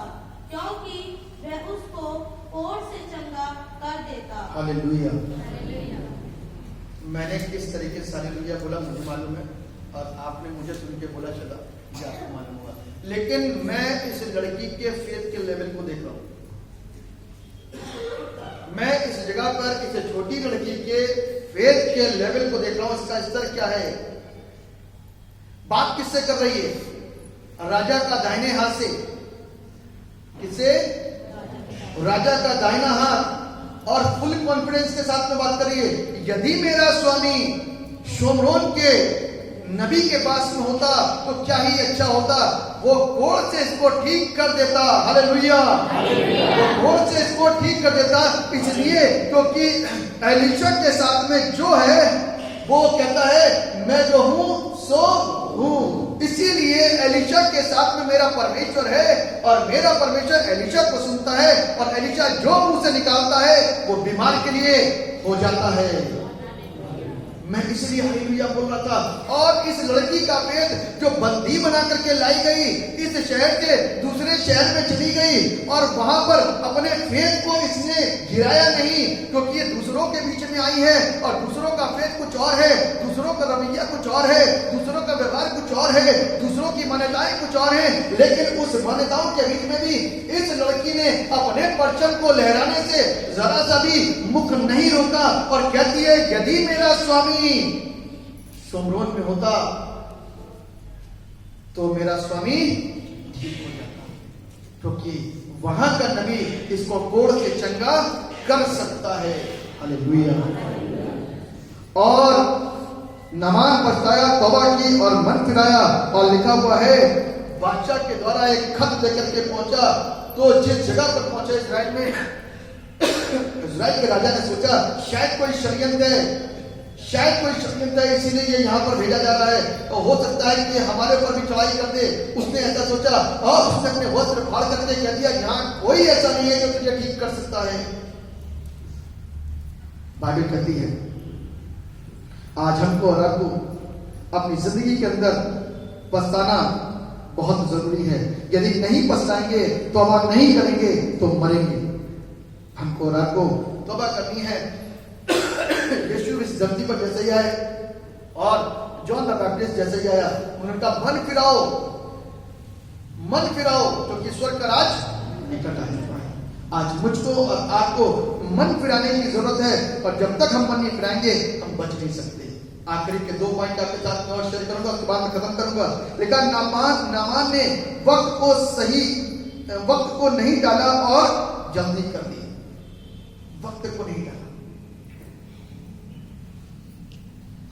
क्योंकि वह उसको कोढ़ से चंगा कर देता। हालेलुया। मैंने किस तरीके से हालेलुया बोला मुझे मालूम है, और आपने मुझे सुन के बोला चला ये आपको मालूम हुआ, लेकिन मैं इस लड़की के फेथ के लेवल को देख रहा हूं। मैं इस जगह पर इस छोटी लड़की के फेथ के लेवल को देख रहा हूं, इसका स्तर क्या है। बात किससे कर रही है? राजा का दाहिने हाथ से। किससे? राजा का दाहिना हाथ, और फुल कॉन्फिडेंस के साथ में बात करिए, यदि मेरा स्वामी शोम्रोन के नबी के पास में होता तो क्या ही अच्छा होता, वो कोढ़ से इसको ठीक कर देता। हालेलुया। वो कोढ़ से इसको ठीक कर देता, इसलिए क्योंकि एलीशा के साथ में जो है वो कहता है मैं जो हूं सो हूं, इसीलिए एलीशा के साथ में मेरा परमेश्वर है, और मेरा परमेश्वर एलीशा को सुनता है, और एलीशा जो मुंह से निकालता है वो बीमार के लिए हो जाता है। मैं इसलिए हालेलुया बोल रहा था। और इस लड़की का वेद जो बंदी बना करके लाई गई, इस शहर से दूसरे शहर में चली गई, और वहां पर अपने फेथ को इसने गिराया नहीं, क्योंकि ये दूसरों के बीच में आई है, और दूसरों का फेथ कुछ और है, दूसरों का रवैया कुछ और है, दूसरों का व्यवहार कुछ और है, दूसरों की मान्यताएं कुछ और है, लेकिन उस मान्यताओं के बीच में भी इस लड़की ने अपने परचम को लहराने से जरा सा भी मुख नहीं रोका, और कहती है यदि मेरा स्वामी शोम्रोन में होता तो मेरा स्वामी ठीक हो जाता, क्योंकि वहां का नबी इसको कोढ़ से चंगा कर सकता है। हालेलुया। और नामान पछताया, तौबा की और मन फिराया, और लिखा हुआ है बादशाह के द्वारा एक खत लेकर के पहुंचा। तो जिस जगह पर पहुंचा इजराइल में, इजराइल के राजा ने सोचा शायद कोई षड्यंत्र है, शायद कोई षड्यंत्र है, इसीलिए ये यहाँ पर भेजा जा रहा है, और हो सकता है कि हमारे ऊपर भी चढ़ाई कर दे। उसने ऐसा सोचा, और उसने अपने वस्त्र फाड़ करके कह दिया यहाँ कोई ऐसा नहीं है जो तुझे ठीक कर सकता है। बाइबल कहती है आज हमको और आपको अपनी जिंदगी के अंदर पछताना बहुत जरूरी है। यदि नहीं पछताएंगे, तौबा नहीं करेंगे तो मरेंगे। हमको और आपको तौबा करनी है। यीशु इस धरती पर जैसे ही आए और जॉन द बैप्टिस्ट जैसे ही आया, उन्होंने कहा मन फिराओ क्योंकि स्वर्ग का राज निकट आ चुका है। आज मुझको और आपको मन फिराने की जरूरत है, और जब तक हम मन नहीं फिराएंगे हम बच नहीं सकते। आखिरी के 2 पॉइंट आपके साथ में और शेयर करूंगा, उसके बाद मैं खत्म करूंगा। लेकिन नामान ने वक्त को नहीं डाला और जल्दी कर दी। वक्त को नहीं डाला।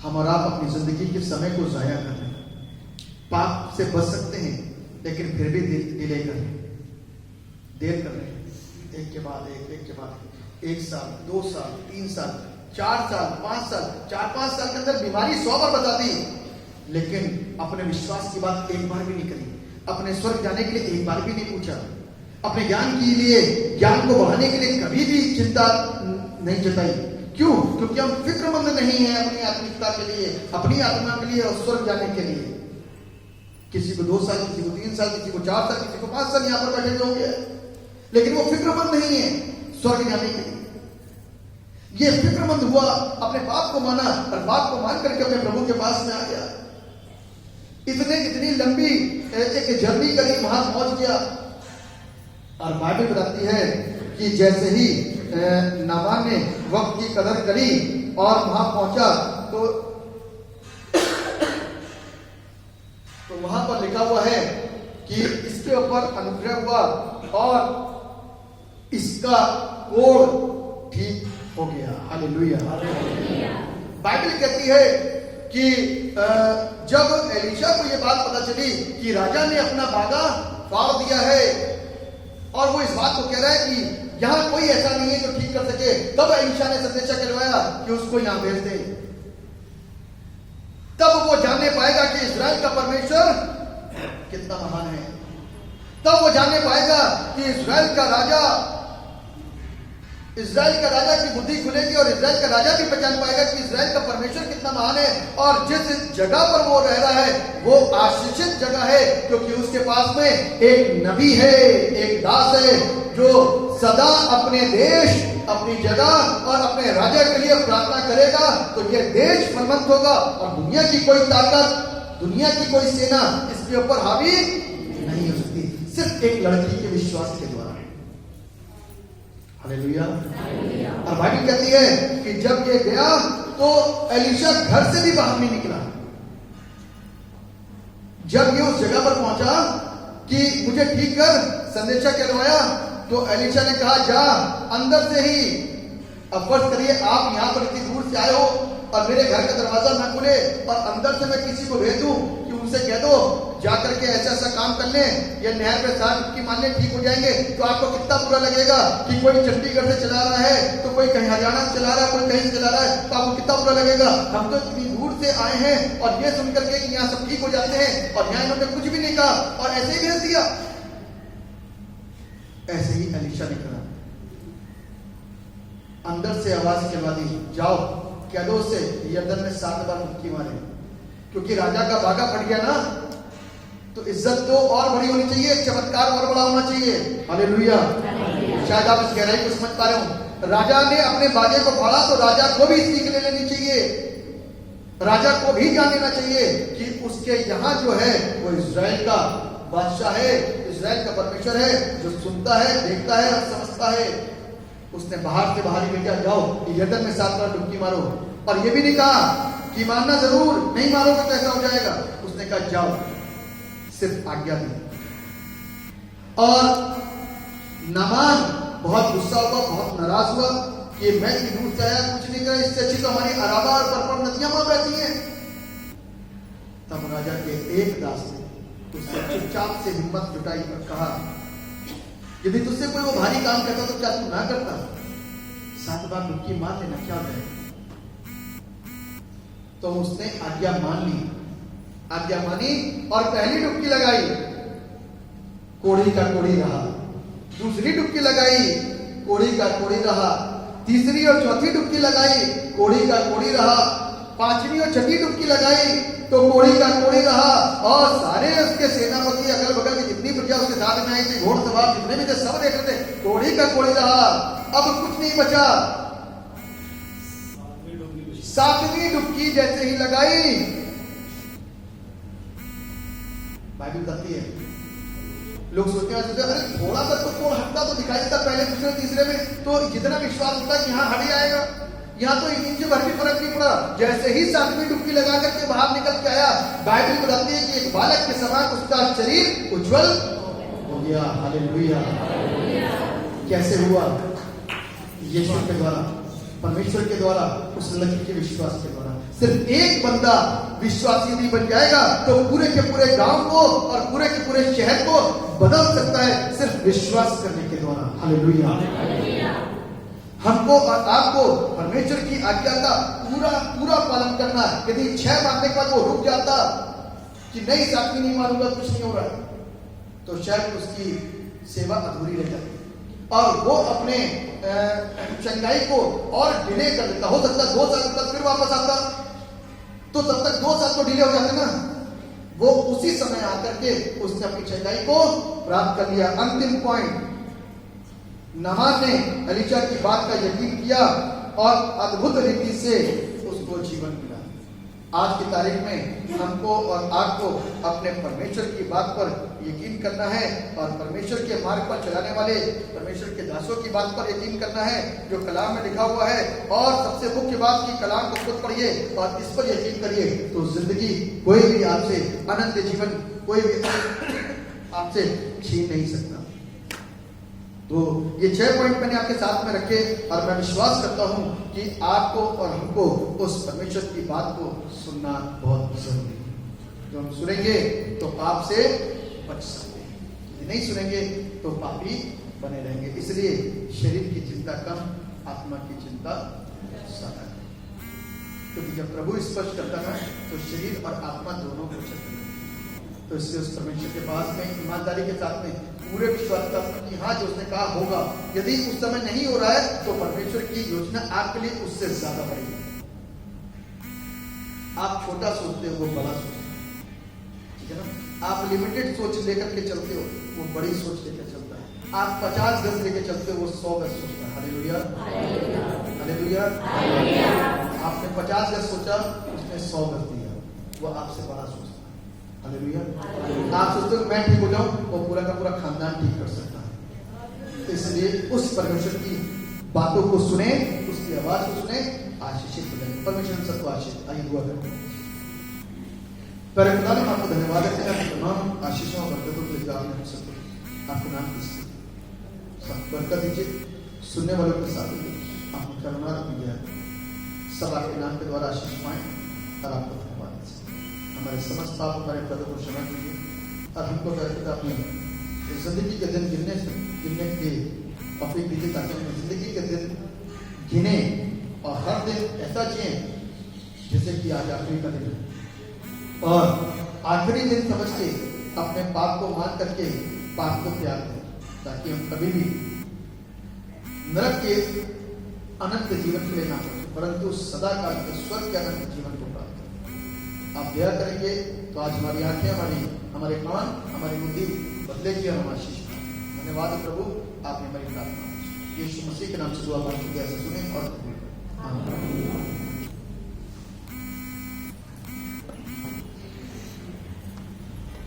हम और आप अपनी जिंदगी के समय को जाया कर रहे हैं। पाप से बच सकते हैं लेकिन फिर भी डिले कर रहे हैं, देर कर रहे हैं। एक के बाद एक, 1 साल, 2 साल, 3 साल, 4 साल, 5 साल, 4-5 साल के अंदर बीमारी 100 बार बताती, लेकिन अपने विश्वास की बात एक बार भी नहीं करी। अपने स्वर्ग जाने के लिए एक बार भी नहीं पूछा। अपने ज्ञान को बढ़ाने के लिए कभी भी चिंता नहीं जताई। क्यों? क्योंकि हम फिक्रमंद नहीं है अपनी आत्मिकता के लिए, अपनी आत्मा के लिए और स्वर्ग जाने के लिए। किसी को 2 साल, किसी को 3 साल, किसी को 4 साल, किसी को 5 साल यहां पर बैठे होंगे, लेकिन वो फिक्रमंद नहीं है स्वर्ग जाने के लिए। ये फिक्रमंद हुआ, अपने पाप को माना और पाप को मान करके अपने प्रभु के पास में आ गया। इतनी लंबी एक जर्नी करी, वहां पहुंच गया। और बाइबल बताती है कि जैसे ही नामान ने वक्त की कदर करी और वहां पहुंचा तो वहां पर लिखा हुआ है कि इसके ऊपर अनुग्रह हुआ और इसका कोढ़ ठीक हो गया। हालेलुया। बाइबल कहती है कि जब एलीशा को यह बात पता चली कि राजा ने अपना बागा फाड़ दिया है और वो इस बात को कह रहा है कि यहां कोई ऐसा नहीं है जो ठीक कर सके, तब एलीशा ने संदेशा करवाया कि उसको यहां भेज दे। तब वो जानने पाएगा कि इस्राएल का परमेश्वर कितना महान है। तब वो जानने पाएगा कि इस्राएल का राजा की बुद्धि खुलेगी और इस्राएल का राजा भी पहचान पाएगा कि इस्राएल का परमेश्वर कितना महान है। और जिस जगह पर वो रह रहा है वो आशीषित जगह है, क्योंकि उसके पास में एक नबी है, एक दास है जो सदा अपने देश, अपनी जगह और अपने राजा के लिए प्रार्थना करेगा। तो ये देश फलवंत होगा और दुनिया की कोई ताकत, दुनिया की कोई सेना इसके ऊपर हावी नहीं हो सकती, सिर्फ एक लड़की के विश्वास के द्वारा। हालेलुया। और बाइबल कहती है कि जब ये गया तो एलीशा घर से भी बाहर नहीं निकला। जब ये उस जगह पर पहुंचा कि मुझे ठीक कर, संदेशा कहलवाया, तो एलीशा ने कहा जा अंदर से ही। अब फर्ज करिए आप यहां पर इतनी दूर से आए हो और मेरे घर का दरवाजा ना खुले और अंदर से मैं किसी को भेज दूं कि उनसे कह दो जाकर के ऐसा काम कर ले, ये नहर पे साथ की मानने ठीक हो जाएंगे, तो आपको कितना बुरा लगेगा कि कोई चंडीगढ़ से चला रहा है, तो कोई कहीं हरियाणा से चला रहा है, कोई कहीं से चला रहा है, तो आपको कितना बुरा लगेगा। हम तो इतनी दूर से आए हैं और ये सुनकर के कि यहाँ सब ठीक हो जाते हैं और यहाँ इन्होंने कुछ भी नहीं कहा और ऐसे ही भेज दिया। ऐसे ही एलीशा ने कहा, अंदर से आवाज कहवा दी, जाओ कह दो उसे यरदन में 7 बार मुक्की मारे, क्योंकि राजा का बागा फट गया ना, तो इज्जत तो और बड़ी होनी चाहिए, चमत्कार और बड़ा होना चाहिए। हालेलुया। शायद आप इस गहराई को समझ पा रहे हो। राजा ने अपने बागे को फाड़ा तो राजा को भी सीख ले लेनी चाहिए, राजा को भी जान लेना चाहिए कि उसके यहाँ जो है वो इजराइल का बादशाह है, इजराइल का परमेश्वर है, जो सुनता है, देखता है और समझता है। उसने बाहर से बाहर ही भेजा, जाओ यरदन में 7 बार डुबकी मारो। और ये भी नहीं कहा कि मारना जरूर, नहीं मारोगे तो ऐसा हो जाएगा। उसने कहा जाओ, सिर्फ आज्ञा दी। और नामान बहुत गुस्सा हुआ, बहुत नाराज हुआ कि मैं इतनी दूर से आया, कुछ नहीं करा, इससे अच्छी तो हमारी अराबा और परपर नदियां वहां बहती हैं। तब राजा के एक दास ने उससे चुपचाप से हिम्मत जुटाई और कहा, यदि तुझसे कोई वो भारी काम करता तो क्या तू ना करता? 7 बार डुबकी मार लेना, क्या है? तो उसने आज्ञा मान ली, आज्ञा मानी और पहली डुबकी लगाई, कोड़ी का कोड़ी रहा। दूसरी डुबकी लगाई, कोड़ी का कोड़ी रहा। तीसरी और चौथी डुबकी लगाई, कोड़ी का कोड़ी रहा। 5वीं और 6वीं डुबकी लगाई तो कोड़ी का कोड़ी रहा। और सारे उसके सेनापति, अगल बगल की जितनी प्रजा उसके साथ में आई थी, घोड़सवार जितने भी थे, सब देख रहे थे, कोड़ी का कोड़ी रहा। अब कुछ नहीं बचा। 7वीं डुबकी जैसे ही लगाई, बाइबल बताती है। लोग सोचते हैं अरे थोड़ा सा तो कोण हटता तो दिखाई देता पहले दूसरे तीसरे में, तो जितना विश्वास होता है कि हाँ हट जाएगा, यहाँ तो इनसे भर भी फर्क नहीं पड़ा। जैसे ही सातवीं डुबकी लगा करके बाहर निकल के आया, बाइबल बताती है कि एक बालक के समान उसका शरीर उज्जवल हो गया। हालेलुया। कैसे हुआ? यीशु के द्वारा, परमेश्वर के द्वारा, उस लड़की के विश्वास के द्वारा। सिर्फ एक बंदा विश्वासी नहीं बन जाएगा तो पूरे के पूरे गांव को और पूरे के पूरे शहर को बदल सकता है, सिर्फ विश्वास करने के द्वारा। हालेलुया। हमको और आपको परमेश्वर की आज्ञा का पूरा पालन करना है। यदि 6 मानने के बाद वो रुक जाता कि नहीं साथी नहीं मानूंगा, कुछ नहीं हो रहा है, तो शायद उसकी सेवा अधूरी रह जाती और वो अपने चंगाई को और डिले कर देता। हो सकता 2 साल तक फिर वापस आता, तो तब तक 2 साल तो डिले हो जाते ना। वो उसी समय आकर के उसने अपनी चंगाई को प्राप्त कर लिया। अंतिम पॉइंट, नामान ने एलीशा की बात का यकीन किया और अद्भुत रीति से उसको जीवन मिला। आज की तारीख में हमको और आपको अपने परमेश्वर की बात पर यकीन करना है और परमेश्वर के मार्ग पर चलाने वाले परमेश्वर के दासों की बात पर यकीन करना है जो कलाम में लिखा हुआ है। और सबसे मुख्य बात की कलाम को खुद पढ़िए और इस पर यकीन करिए, तो जिंदगी कोई भी आपसे, अनंत जीवन कोई भी आपसे छीन नहीं सकता। तो ये 6 पॉइंट मैंने आपके साथ में रखे और मैं विश्वास करता हूं कि आपको और हमको उस परमेश्वर की बात को सुनना बहुत जरूरी है। जो हम सुनेंगे तो पाप से बच सकते हैं, यदि नहीं सुनेंगे तो पापी बने रहेंगे। इसलिए शरीर की चिंता कम, आत्मा की चिंता ज्यादा, क्योंकि जब प्रभु स्पष्ट करता है तो शरीर और आत्मा दोनों को चलते हैं। तो इसलिए उस परमेश्वर के पास में ईमानदारी के साथ में पूरे विश्वास का कि हाँ जो उसने कहा होगा। यदि उस समय नहीं हो रहा है तो परमेश्वर की योजना आपके लिए उससे ज्यादा बड़ी है। आप छोटा सोचते हो, वो बड़ा सोचते हो, ठीक है ना। आप लिमिटेड सोच लेकर के चलते हो, वो बड़ी सोच लेकर चलता है। आप 50 गज लेकर चलते हो, वो 100 गज सोचता है। Hallelujah, hallelujah. आपने 50 गज सोचा, उसने 100 गज दिया, वो आपसे बड़ा सोचता है। हालेलुया। आप सोचते हो मैं ठीक हो जाऊं, वो पूरा का पूरा खानदान ठीक कर सकता है। इसलिए उस परमेश्वर की बातों को सुने, उसकी आवाज को सुने, आशीषित बने। परमेश्वर सबको आशीष। आइए दुआ करें। पर खुदा ने आपको धन्यवाद देते हैं तमाम आशीषों और बरकतों के लिए आपने हम सबको आपको नाम की सब बरकत दीजिए। सुनने वालों के साथ आपको करुणा रखिए, सब आपके नाम के द्वारा आशीष पाएं और आपको धन्यवाद दीजिए। हमारे समस्त पाप, हमारे पदों को क्षमा कीजिए और हमको करके अपने जिंदगी के दिन गिनने के तौफीक दीजिए, ताकि हम जिंदगी के दिन गिने और हर दिन ऐसा जिए जैसे कि आज आखिरी का दिन है और आखिरी दिन समझ के अपने पाप को मान करके पाप को त्याग दें, ताकि हम कभी भी नरक के अनंत जीवन के लिए ना पहुंचे, परंतु सदा काल के स्वर्ग के अनंत जीवन को प्राप्त करें। आप दया करेंगे तो आज हमारी आंखें, हमारे कान, हमारी बुद्धि बदलेगी और हम आशीष पाएंगे। धन्यवाद प्रभु, आपने हमारी प्रार्थना यीशु मसीह के नाम से दुआ मांगी, ऐसे सुने और आमीन।